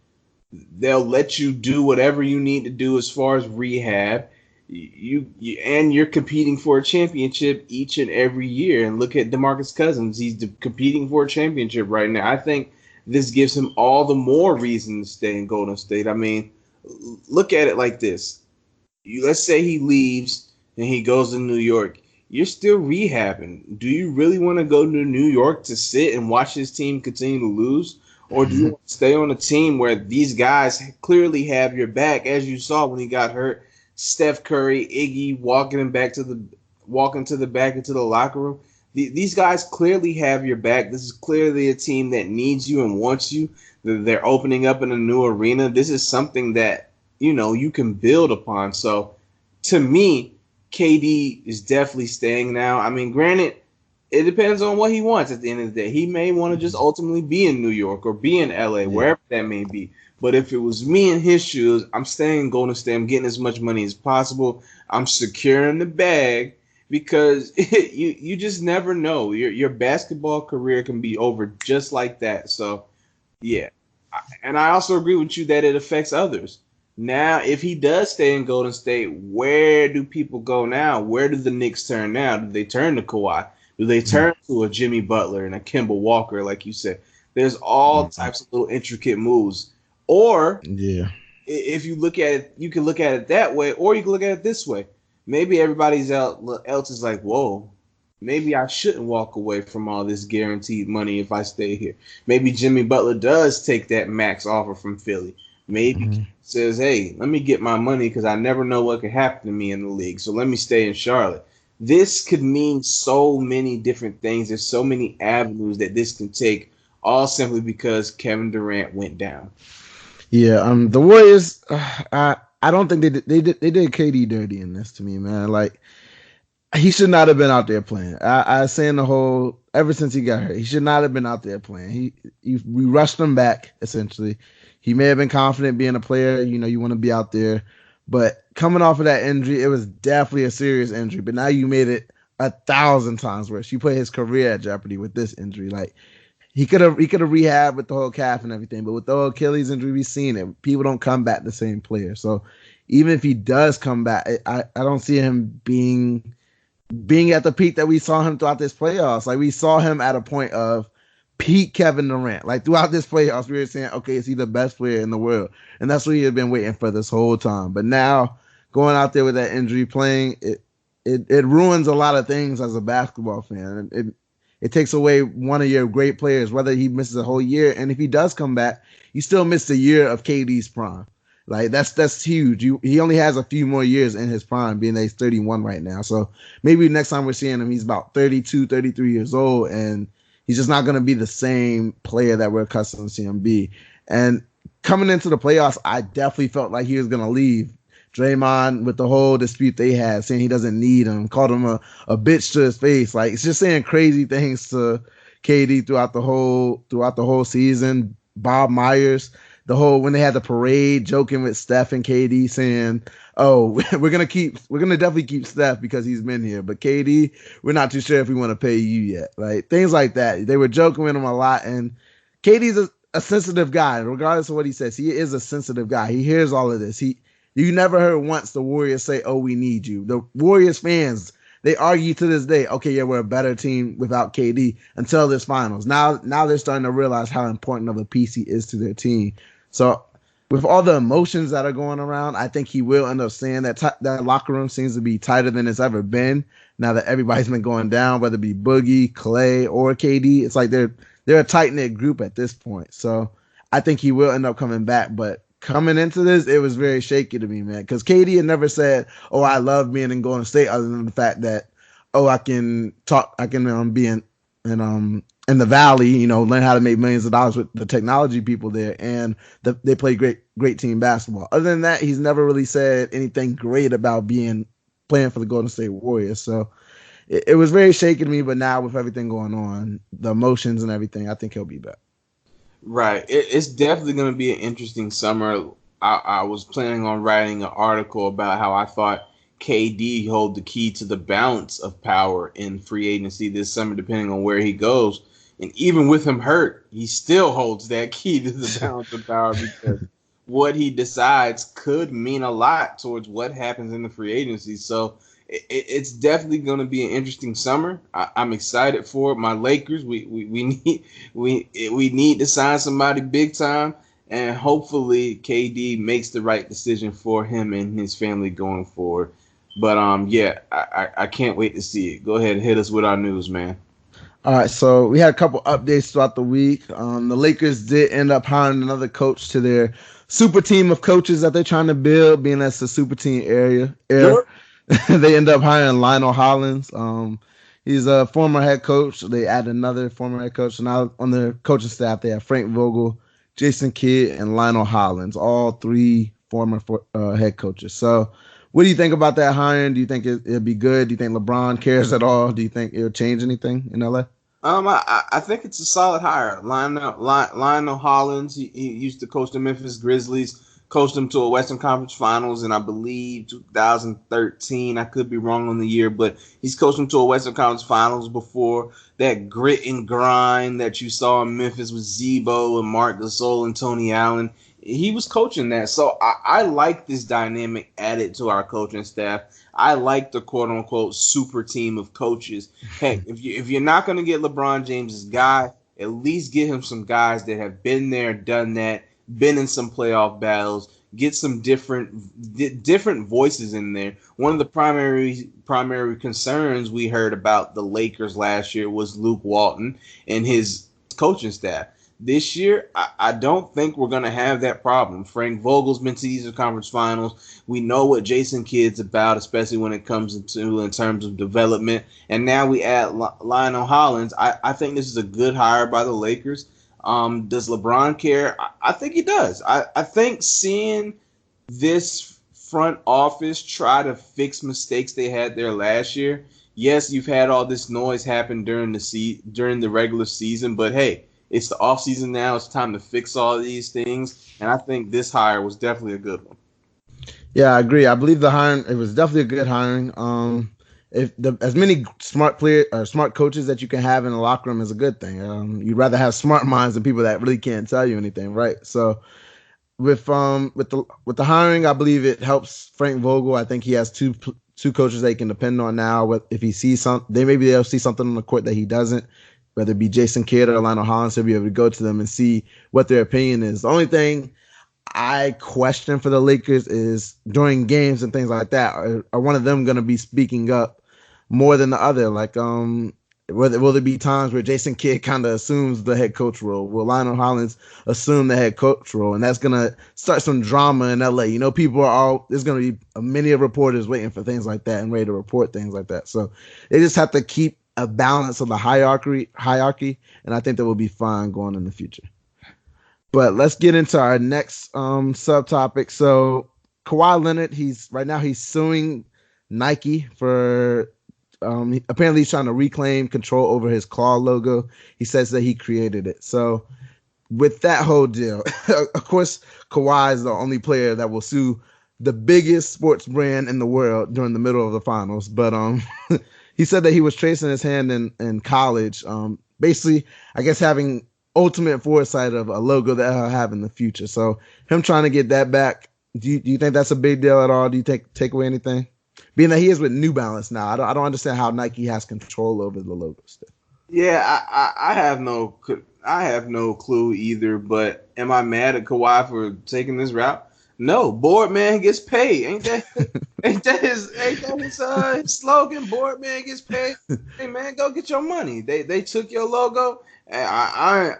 They'll let you do whatever you need to do as far as rehab. And you're competing for a championship each and every year. And look at DeMarcus Cousins. He's competing for a championship right now. I think this gives him all the more reason to stay in Golden State. I mean, look at it like this. Let's say he leaves and he goes to New York. You're still rehabbing. Do you really want to go to New York to sit and watch his team continue to lose? Or do you want to stay on a team where these guys clearly have your back, as you saw when he got hurt? Steph Curry, Iggy walking back into the locker room. These guys clearly have your back. This is clearly a team that needs you and wants you. They're opening up in a new arena. This is something that, you can build upon. So to me, KD is definitely staying now. I mean, granted, it depends on what he wants at the end of the day. He may want to just ultimately be in New York or be in LA, wherever that may be. But if it was me in his shoes, I'm staying in Golden State. I'm getting as much money as possible. I'm securing the bag because you just never know. Your basketball career can be over just like that. So, yeah. And I also agree with you that it affects others. Now, if he does stay in Golden State, where do people go now? Where do the Knicks turn now? Do they turn to Kawhi? Do they turn to a Jimmy Butler and a Kemba Walker, like you said? There's all types of little intricate moves. Or if you look at it, you can look at it that way, or you can look at it this way. Maybe everybody else is like, whoa, maybe I shouldn't walk away from all this guaranteed money if I stay here. Maybe Jimmy Butler does take that max offer from Philly. Maybe Mhm. says, hey, let me get my money because I never know what could happen to me in the league. So let me stay in Charlotte. This could mean so many different things. There's so many avenues that this can take, all simply because Kevin Durant went down. Yeah, the Warriors. I don't think they did KD dirty in this to me, man. Like he should not have been out there playing. I saying the whole ever since he got hurt, he should not have been out there playing. We rushed him back essentially. He may have been confident being a player. You want to be out there, but coming off of that injury, it was definitely a serious injury. But now you made it 1,000 times worse. You put his career at jeopardy with this injury. Like he could have rehabbed with the whole calf and everything, but with the whole Achilles injury, we've seen it. People don't come back the same player. So even if he does come back, I don't see him being at the peak that we saw him throughout this playoffs. Like we saw him at a point of peak Kevin Durant. Like throughout this playoffs, we were saying, okay, is he the best player in the world? And that's what he had been waiting for this whole time. But now going out there with that injury playing, it ruins a lot of things as a basketball fan. It takes away one of your great players, whether he misses a whole year. And if he does come back, you still missed a year of KD's prime. Like that's huge. He only has a few more years in his prime, being that he's 31 right now. So maybe next time we're seeing him, he's about 32, 33 years old, and he's just not going to be the same player that we're accustomed to seeing him be. And coming into the playoffs, I definitely felt like he was going to leave. Draymond, with the whole dispute they had, saying he doesn't need him, called him a bitch to his face. Like it's just saying crazy things to KD throughout the whole season. Bob Myers, the whole when they had the parade, joking with Steph and KD, saying, "Oh, we're gonna definitely keep Steph because he's been here, but KD, we're not too sure if we want to pay you yet." Like things like that. They were joking with him a lot, and KD's a sensitive guy, regardless of what he says. He is a sensitive guy. He hears all of this. You never heard once the Warriors say, "Oh, we need you." The Warriors fans, they argue to this day, okay, yeah, we're a better team without KD until this finals. Now they're starting to realize how important of a piece he is to their team. So with all the emotions that are going around, I think he will end up saying that locker room seems to be tighter than it's ever been. Now that everybody's been going down, whether it be Boogie, Clay, or KD, it's like they're a tight knit group at this point. So I think he will end up coming back. But coming into this, it was very shaky to me, man. Because KD had never said, "Oh, I love being in Golden State," other than the fact that, "Oh, I can be in the Valley, learn how to make millions of dollars with the technology people there, and they play great team basketball." Other than that, he's never really said anything great about playing for the Golden State Warriors. So it was very shaky to me. But now with everything going on, the emotions and everything, I think he'll be back. Right. It's definitely going to be an interesting summer. I was planning on writing an article about how I thought KD hold the key to the balance of power in free agency this summer, depending on where he goes. And even with him hurt, he still holds that key to the balance of power because what he decides could mean a lot towards what happens in the free agency. So it's definitely going to be an interesting summer. I'm excited for it. My Lakers, we need to sign somebody big time, and hopefully KD makes the right decision for him and his family going forward. But yeah, I can't wait to see it. Go ahead and hit us with our news, man. All right, so we had a couple updates throughout the week. The Lakers did end up hiring another coach to their super team of coaches that they're trying to build, being that's the super team era. Yep. They end up hiring Lionel Hollins. He's a former head coach. They add another former head coach. So now on the coaching staff, they have Frank Vogel, Jason Kidd, and Lionel Hollins, all three former head coaches. So what do you think about that hiring? Do you think it'll be good? Do you think LeBron cares at all? Do you think it'll change anything in LA? I think it's a solid hire. Lionel Hollins, he used to coach the Memphis Grizzlies, coached them to a Western Conference Finals in, I believe, 2013. I could be wrong on the year, but he's coached them to a Western Conference Finals before. That grit and grind that you saw in Memphis with Zebo and Marc Gasol and Tony Allen, he was coaching that. So I like this dynamic added to our coaching staff. I like the quote unquote super team of coaches. Heck, if you're not going to get LeBron James's guy, at least get him some guys that have been there, done that, been in some playoff battles. get some different voices in there. One of the primary concerns we heard about the Lakers last year was Luke Walton and his coaching staff. This year, I don't think we're going to have that problem. Frank Vogel's been to the Eastern Conference Finals. We know what Jason Kidd's about, especially when it comes in terms of development. And now we add Lionel Hollins. I think this is a good hire by the Lakers. Does LeBron care? I think he does. I think seeing this front office try to fix mistakes they had there last year. Yes, you've had all this noise happen during the regular season, but hey, it's the offseason now. It's time to fix all of these things. And I think this hire was definitely a good one. Yeah, I agree. I believe the hiring, it was definitely a good hiring. As many smart coaches that you can have in the locker room is a good thing. You'd rather have smart minds than people that really can't tell you anything, right? So with the hiring, I believe it helps Frank Vogel. I think he has two coaches that he can depend on now. If he sees they'll see something on the court that he doesn't. Whether it be Jason Kidd or Lionel Hollins, he'll be able to go to them and see what their opinion is. The only thing I question for the Lakers is during games and things like that, are one of them going to be speaking up more than the other? Like, will there be times where Jason Kidd kind of assumes the head coach role? Will Lionel Hollins assume the head coach role? And that's going to start some drama in LA. You know, there's going to be many reporters waiting for things like that and ready to report things like that. So they just have to keep a balance of the hierarchy, and I think that will be fine going in the future. But let's get into our next subtopic. So Kawhi Leonard, he's suing Nike for apparently he's trying to reclaim control over his claw logo. He says that he created it. So with that whole deal, of course, Kawhi is the only player that will sue the biggest sports brand in the world during the middle of the finals. But he said that he was tracing his hand in college, basically, I guess, having ultimate foresight of a logo that he'll have in the future. So him trying to get that back, do you think that's a big deal at all? Do you take away anything? Being that he is with New Balance now, I don't understand how Nike has control over the logo still. Yeah, I have no clue either. But am I mad at Kawhi for taking this route? No, board man gets paid. Ain't that his slogan? Board man gets paid. Hey man, go get your money. They took your logo. I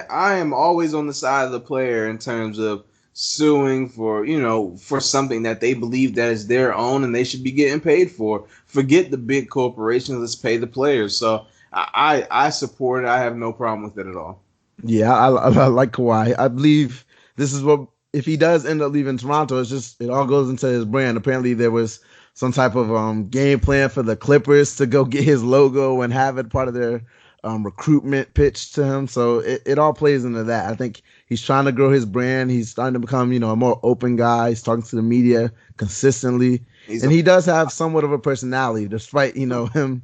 am always on the side of the player in terms of suing for something that they believe that is their own and they should be getting paid for. Forget the big corporations. Let's pay the players. So I support it. I have no problem with it at all. Yeah, I like Kawhi. I believe this is what. If he does end up leaving Toronto, it all goes into his brand. Apparently there was some type of game plan for the Clippers to go get his logo and have it part of their recruitment pitch to him. So it all plays into that. I think he's trying to grow his brand. He's starting to become, a more open guy. He's talking to the media consistently. And he does have somewhat of a personality, despite, him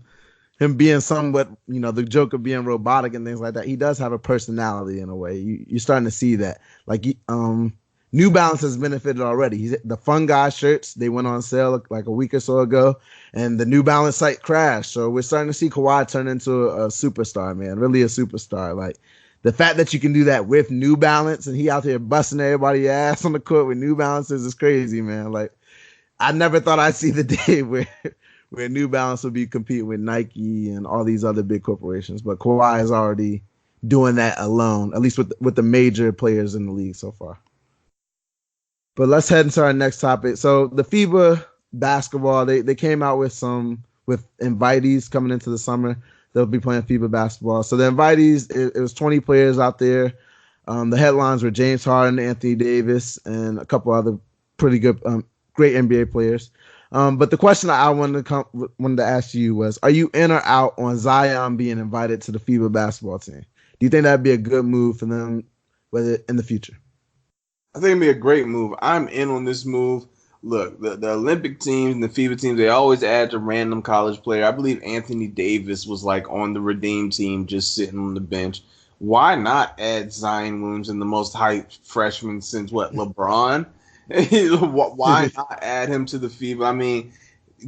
being somewhat, the joke of being robotic and things like that. He does have a personality in a way. You're starting to see that. Like, New Balance has benefited already. The Fun Guy shirts, they went on sale like a week or so ago, and the New Balance site crashed. So we're starting to see Kawhi turn into a superstar, man, really a superstar. Like, the fact that you can do that with New Balance and he out there busting everybody's ass on the court with New Balances is crazy, man. Like, I never thought I'd see the day where New Balance would be competing with Nike and all these other big corporations. But Kawhi is already doing that alone, at least with the major players in the league so far. But let's head into our next topic. So the FIBA basketball, they came out with invitees coming into the summer. They'll be playing FIBA basketball. So the invitees, it was 20 players out there. The headlines were James Harden, Anthony Davis, and a couple other pretty good, great NBA players. But the question I wanted to ask you was, are you in or out on Zion being invited to the FIBA basketball team? Do you think that'd be a good move for them, whether in the future? I think it'd be a great move. I'm in on this move. Look, the Olympic teams and the FIBA teams, they always add a random college player. I believe Anthony Davis was like on the Redeem team just sitting on the bench. Why not add Zion Williamson, the most hyped freshman since LeBron? Why not add him to the FIBA? I mean,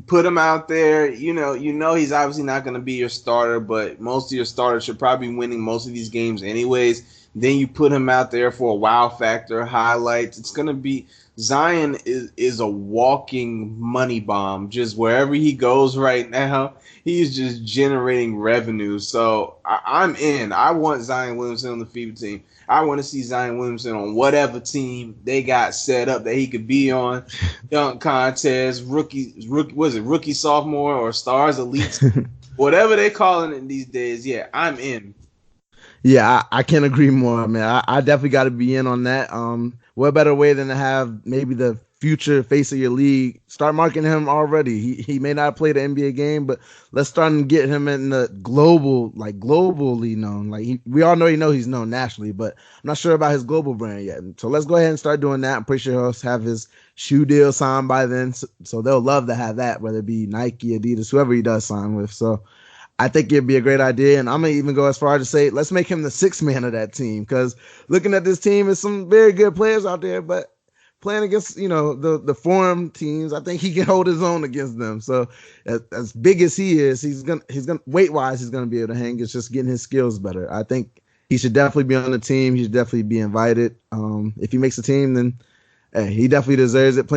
put him out there. You know he's obviously not going to be your starter, but most of your starters should probably be winning most of these games anyways. Then you put him out there for a wow factor, highlights. It's going to be Zion is a walking money bomb. Just wherever he goes right now, he's just generating revenue. So I'm in. I want Zion Williamson on the FIBA team. I want to see Zion Williamson on whatever team they got set up that he could be on. Dunk contest, rookie sophomore or stars elite, whatever they calling it these days. Yeah, I'm in. Yeah, I can't agree more, man. I definitely got to be in on that. What better way than to have maybe the future face of your league start marketing him already? He may not play the NBA game, but let's start and get him in the globally known. We all know he's known nationally, but I'm not sure about his global brand yet. So let's go ahead and start doing that. I'm pretty sure he'll have his shoe deal signed by then, so they'll love to have that, whether it be Nike, Adidas, whoever he does sign with. So I think it'd be a great idea, and I'm gonna even go as far as to say let's make him the sixth man of that team. Because looking at this team, there's some very good players out there, but playing against the foreign teams, I think he can hold his own against them. So as big as he is, he's gonna weight wise he's gonna be able to hang. It's just getting his skills better. I think he should definitely be on the team. He should definitely be invited. If he makes the team, then hey, he definitely deserves it.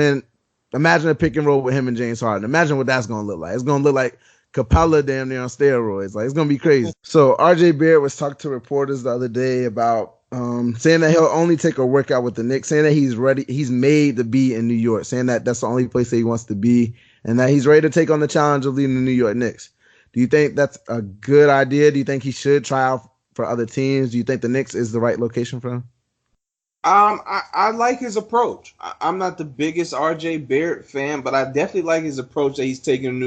Imagine a pick and roll with him and James Harden. Imagine what that's gonna look like. It's gonna look like Capella damn near on steroids. Like, it's gonna be crazy. So R.J. Barrett was talking to reporters the other day about saying that he'll only take a workout with the Knicks, saying that he's ready, he's made to be in New York, saying that that's the only place that he wants to be, and that he's ready to take on the challenge of leading the New York Knicks. Do you think that's a good idea? Do you think he should try out for other teams? Do you think the Knicks is the right location for him? I like his approach. I'm not the biggest R.J. Barrett fan, but I definitely like his approach that he's taking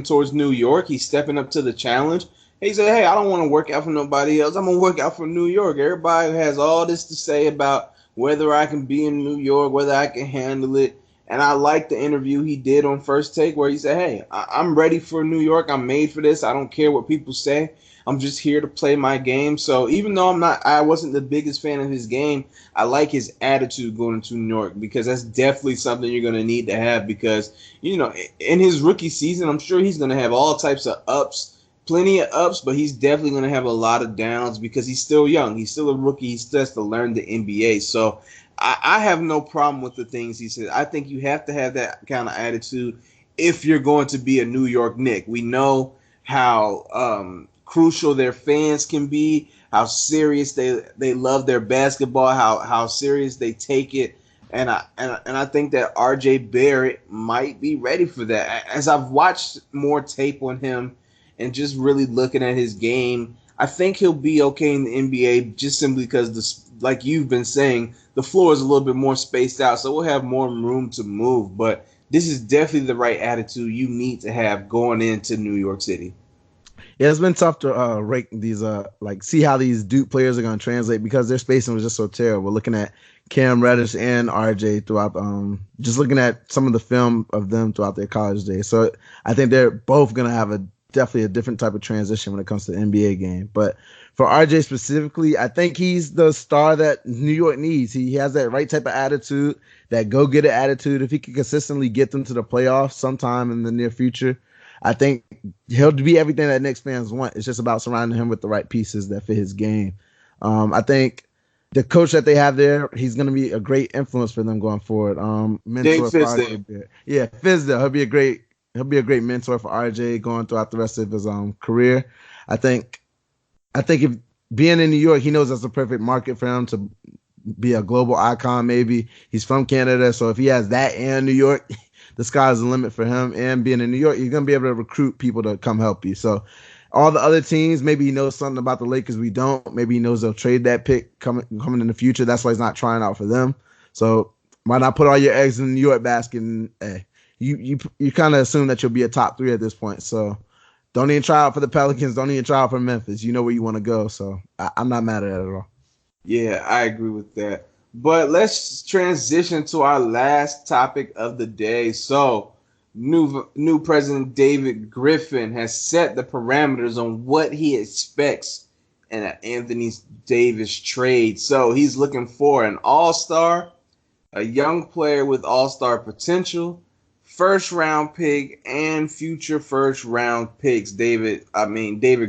towards New York. He's stepping up to the challenge. He said, hey, I don't want to work out for nobody else. I'm going to work out for New York. Everybody has all this to say about whether I can be in New York, whether I can handle it. And I like the interview he did on First Take where he said, hey, I'm ready for New York. I'm made for this. I don't care what people say. I'm just here to play my game. So even though I wasn't the biggest fan of his game, I like his attitude going into New York because that's definitely something you're going to need to have because, in his rookie season, I'm sure he's going to have all types of ups, plenty of ups, but he's definitely going to have a lot of downs because he's still young. He's still a rookie. He still has to learn the NBA. So I have no problem with the things he said. I think you have to have that kind of attitude if you're going to be a New York Knick. We know how crucial their fans can be, how serious they love their basketball, how serious they take it. And I think that R.J. Barrett might be ready for that. As I've watched more tape on him and just really looking at his game, I think he'll be okay in the NBA just simply because, like you've been saying, the floor is a little bit more spaced out, so we'll have more room to move. But this is definitely the right attitude you need to have going into New York City. Yeah, it's been tough to rate these, see how these Duke players are going to translate because their spacing was just so terrible. Looking at Cam Reddish and RJ throughout, just looking at some of the film of them throughout their college days. So I think they're both going to have definitely a different type of transition when it comes to the NBA game. But for RJ specifically, I think he's the star that New York needs. He has that right type of attitude, that go-getter attitude. If he can consistently get them to the playoffs sometime in the near future, I think he'll be everything that Knicks fans want. It's just about surrounding him with the right pieces that fit his game. I think the coach that they have there, he's going to be a great influence for them going forward. Mentor for RJ. Yeah, Fizdale. He'll be a great mentor for RJ going throughout the rest of his career. I think if being in New York, he knows that's the perfect market for him to be a global icon. Maybe he's from Canada, so if he has that in New York, the sky's the limit for him. And being in New York, you're going to be able to recruit people to come help you. So all the other teams, maybe he knows something about the Lakers we don't. Maybe he knows they'll trade that pick coming in the future. That's why he's not trying out for them. So why not put all your eggs in the New York basket? And hey, you kind of assume that you'll be a top 3 at this point. So don't even try out for the Pelicans. Don't even try out for Memphis. You know where you want to go. So I'm not mad at it at all. Yeah, I agree with that. But let's transition to our last topic of the day. So, new president David Griffin has set the parameters on what he expects in an Anthony Davis trade. So, he's looking for an all-star, a young player with all-star potential, first-round pick, and future first-round picks. David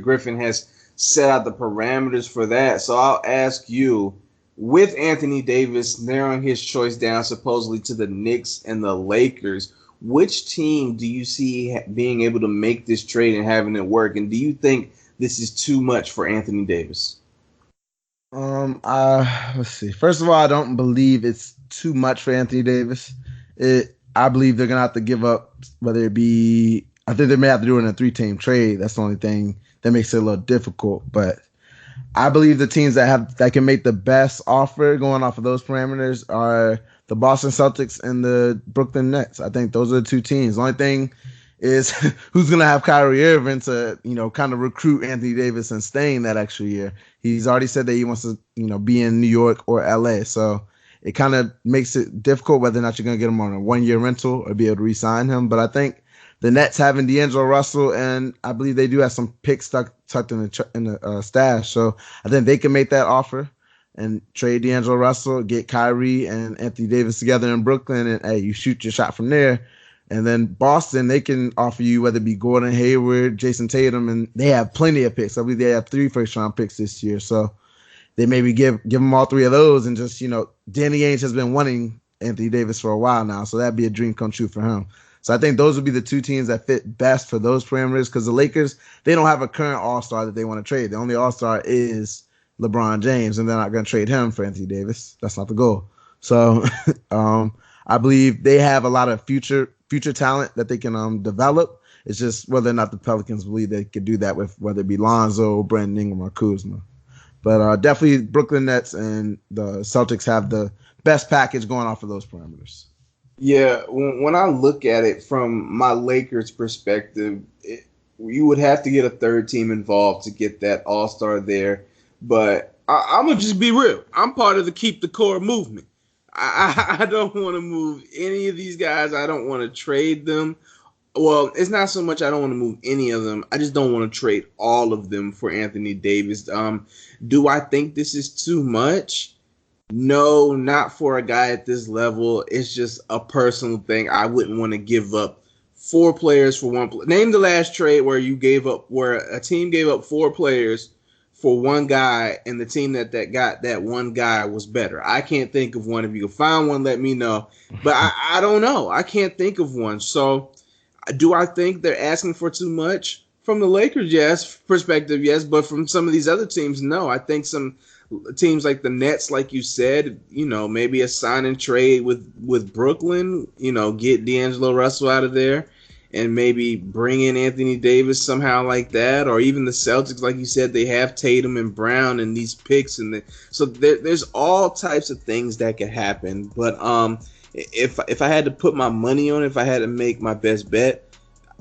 Griffin has set out the parameters for that. So, I'll ask you, with Anthony Davis narrowing his choice down supposedly to the Knicks and the Lakers, which team do you see being able to make this trade and having it work? And do you think this is too much for Anthony Davis? Let's see. First of all, I don't believe it's too much for Anthony Davis. I believe they're gonna have to give up, whether it be, I think they may have to do it in a 3-team trade. That's the only thing that makes it a little difficult. But I believe the teams that can make the best offer going off of those parameters are the Boston Celtics and the Brooklyn Nets. I think those are the two teams. The only thing is who's going to have Kyrie Irving to, kind of recruit Anthony Davis and staying that extra year. He's already said that he wants to, be in New York or LA. So it kind of makes it difficult whether or not you're going to get him on a 1-year rental or be able to re-sign him. But I think the Nets having D'Angelo Russell, and I believe they do have some picks tucked in the stash. So I think they can make that offer and trade D'Angelo Russell, get Kyrie and Anthony Davis together in Brooklyn, and hey, you shoot your shot from there. And then Boston, they can offer you whether it be Gordon Hayward, Jason Tatum, and they have plenty of picks. I believe they have 3 first-round picks this year. So they maybe give them all 3 of those, and just, Danny Ainge has been wanting Anthony Davis for a while now, so that'd be a dream come true for him. So I think those would be the 2 teams that fit best for those parameters, because the Lakers, they don't have a current all-star that they want to trade. The only all-star is LeBron James, and they're not going to trade him for Anthony Davis. That's not the goal. So I believe they have a lot of future talent that they can develop. It's just whether or not the Pelicans believe they could do that with, whether it be Lonzo, Brandon Ingram, or Kuzma. But definitely Brooklyn Nets and the Celtics have the best package going off of those parameters. Yeah, when I look at it from my Lakers perspective, you would have to get a third team involved to get that all-star there. But I'm going to just be real. I'm part of the Keep the Core movement. I don't want to move any of these guys. I don't want to trade them. Well, it's not so much I don't want to move any of them. I just don't want to trade all of them for Anthony Davis. Do I think this is too much? No, not for a guy at this level. It's just a personal thing. I wouldn't want to give up 4 players for 1 player. Name the last trade where a team gave up 4 players for 1 guy, and the team that got that 1 guy was better. I can't think of one. If you can find one, let me know. But I don't know. I can't think of one. So do I think they're asking for too much? From the Lakers, perspective, yes. But from some of these other teams, no. I think some teams like the Nets, like you said, maybe a sign and trade with Brooklyn, get D'Angelo Russell out of there and maybe bring in Anthony Davis somehow like that. Or even the Celtics, like you said, they have Tatum and Brown and these picks. So there's all types of things that could happen. But if I had to put my money on it, if I had to make my best bet,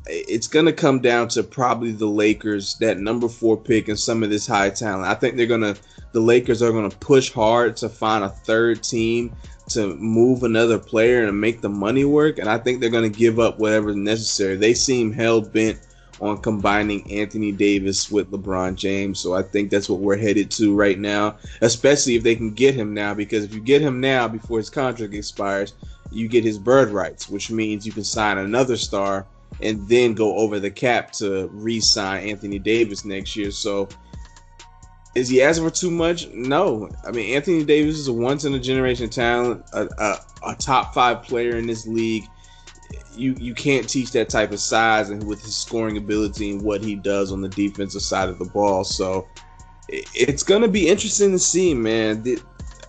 it's going to come down to probably the Lakers, that number 4 pick, and some of this high talent. I think the Lakers are going to push hard to find a third team to move another player and make the money work. And I think they're going to give up whatever's necessary. They seem hell-bent on combining Anthony Davis with LeBron James. So I think that's what we're headed to right now, especially if they can get him now, because if you get him now before his contract expires, you get his bird rights, which means you can sign another star and then go over the cap to re-sign Anthony Davis next year. So is he asking for too much? No. I mean, Anthony Davis is a once-in-a-generation talent, a top 5 player in this league. You can't teach that type of size and with his scoring ability and what he does on the defensive side of the ball. So it's going to be interesting to see, man.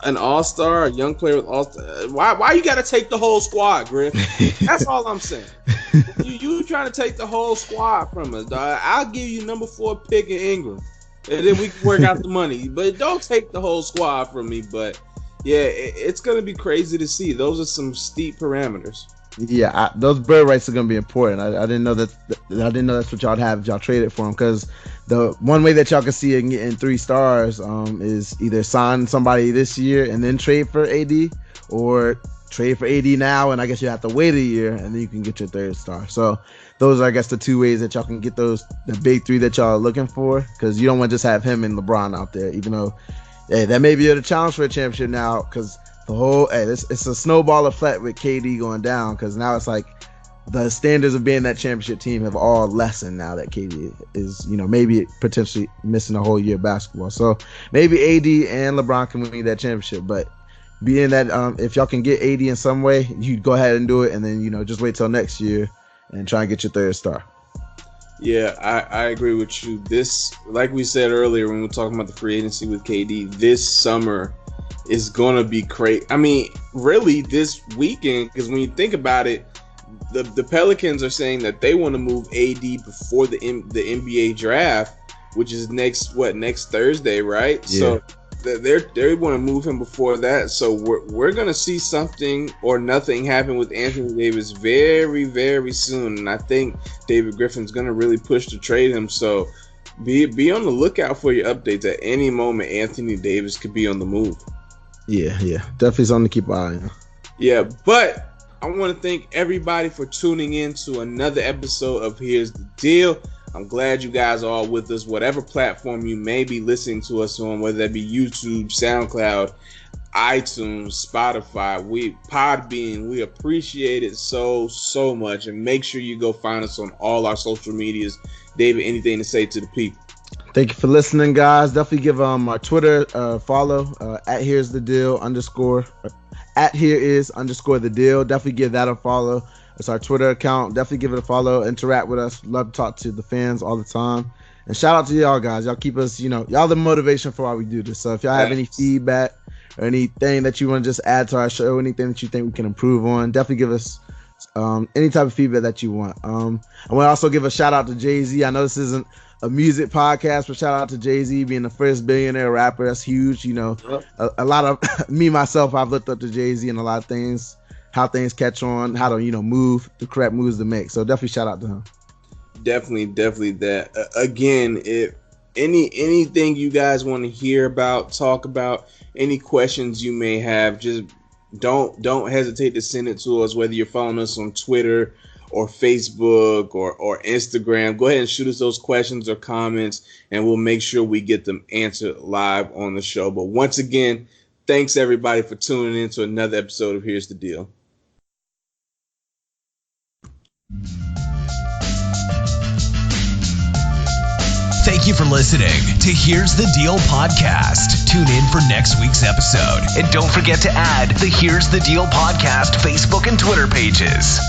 An all-star, a young player with all-star. Why you got to take the whole squad, Griff? That's all I'm saying. You trying to take the whole squad from us, dog. I'll give you number 4 pick in England, and then we can work out the money. But don't take the whole squad from me. But yeah, it's going to be crazy to see. Those are some steep parameters. Yeah, those bird rights are going to be important. I didn't know that. I didn't know that's what y'all have if y'all traded for them, because the one way that y'all can see it getting 3 stars is either sign somebody this year and then trade for AD, or trade for AD now, and I guess you have to wait a year and then you can get your 3rd star. So those are, I guess, the 2 ways that y'all can get the big 3 that y'all are looking for, because you don't want to just have him and LeBron out there, even though that may be a challenge for a championship now, because the whole it's a snowball effect with KD going down, because now it's like the standards of being that championship team have all lessened now that KD is, maybe potentially missing a whole year of basketball. So maybe AD and LeBron can win that championship, but being that if y'all can get AD in some way, you go ahead and do it, and then just wait till next year and try and get your third star. Yeah, I agree with you. This, like we said earlier when we were talking about the free agency with KD, this summer is gonna be crazy. I mean, really, this weekend, because when you think about it, the Pelicans are saying that they want to move AD before the NBA draft, which is next Thursday, right? Yeah. So they want to move him before that. So we're gonna see something or nothing happen with Anthony Davis very, very soon. And I think David Griffin's gonna really push to trade him. So be on the lookout for your updates. At any moment, Anthony Davis could be on the move. Yeah, definitely something to keep an eye on. Yeah, but I want to thank everybody for tuning in to another episode of Here's the Deal. I'm glad you guys are all with us, whatever platform you may be listening to us on, whether that be YouTube, SoundCloud, iTunes, Spotify, Podbean. We appreciate it so much. And make sure you go find us on all our social medias. David, anything to say to the people? Thank you for listening, guys. Definitely give our Twitter follow at Here's the Deal _ at Here Is _ the Deal. Definitely give that a follow. It's our Twitter account. Definitely give it a follow. Interact with us. Love to talk to the fans all the time. And shout out to y'all guys. Y'all keep us, y'all the motivation for why we do this. So if y'all have any feedback or anything that you want to just add to our show, anything that you think we can improve on, definitely give us any type of feedback that you want. I want to also give a shout out to Jay-Z. I know this isn't a music podcast, but shout out to Jay-Z being the first billionaire rapper. That's huge. A lot of me, myself, I've looked up to Jay-Z and a lot of things, how things catch on, how to, move, the correct moves to make. So definitely shout out to him. Definitely that. Again, if anything you guys want to hear about, talk about, any questions you may have, just don't hesitate to send it to us, whether you're following us on Twitter or Facebook or Instagram. Go ahead and shoot us those questions or comments, and we'll make sure we get them answered live on the show. But once again, thanks everybody for tuning in to another episode of Here's the Deal. Thank you for listening to Here's the Deal podcast. Tune in for next week's episode. And don't forget to add the Here's the Deal podcast Facebook and Twitter pages.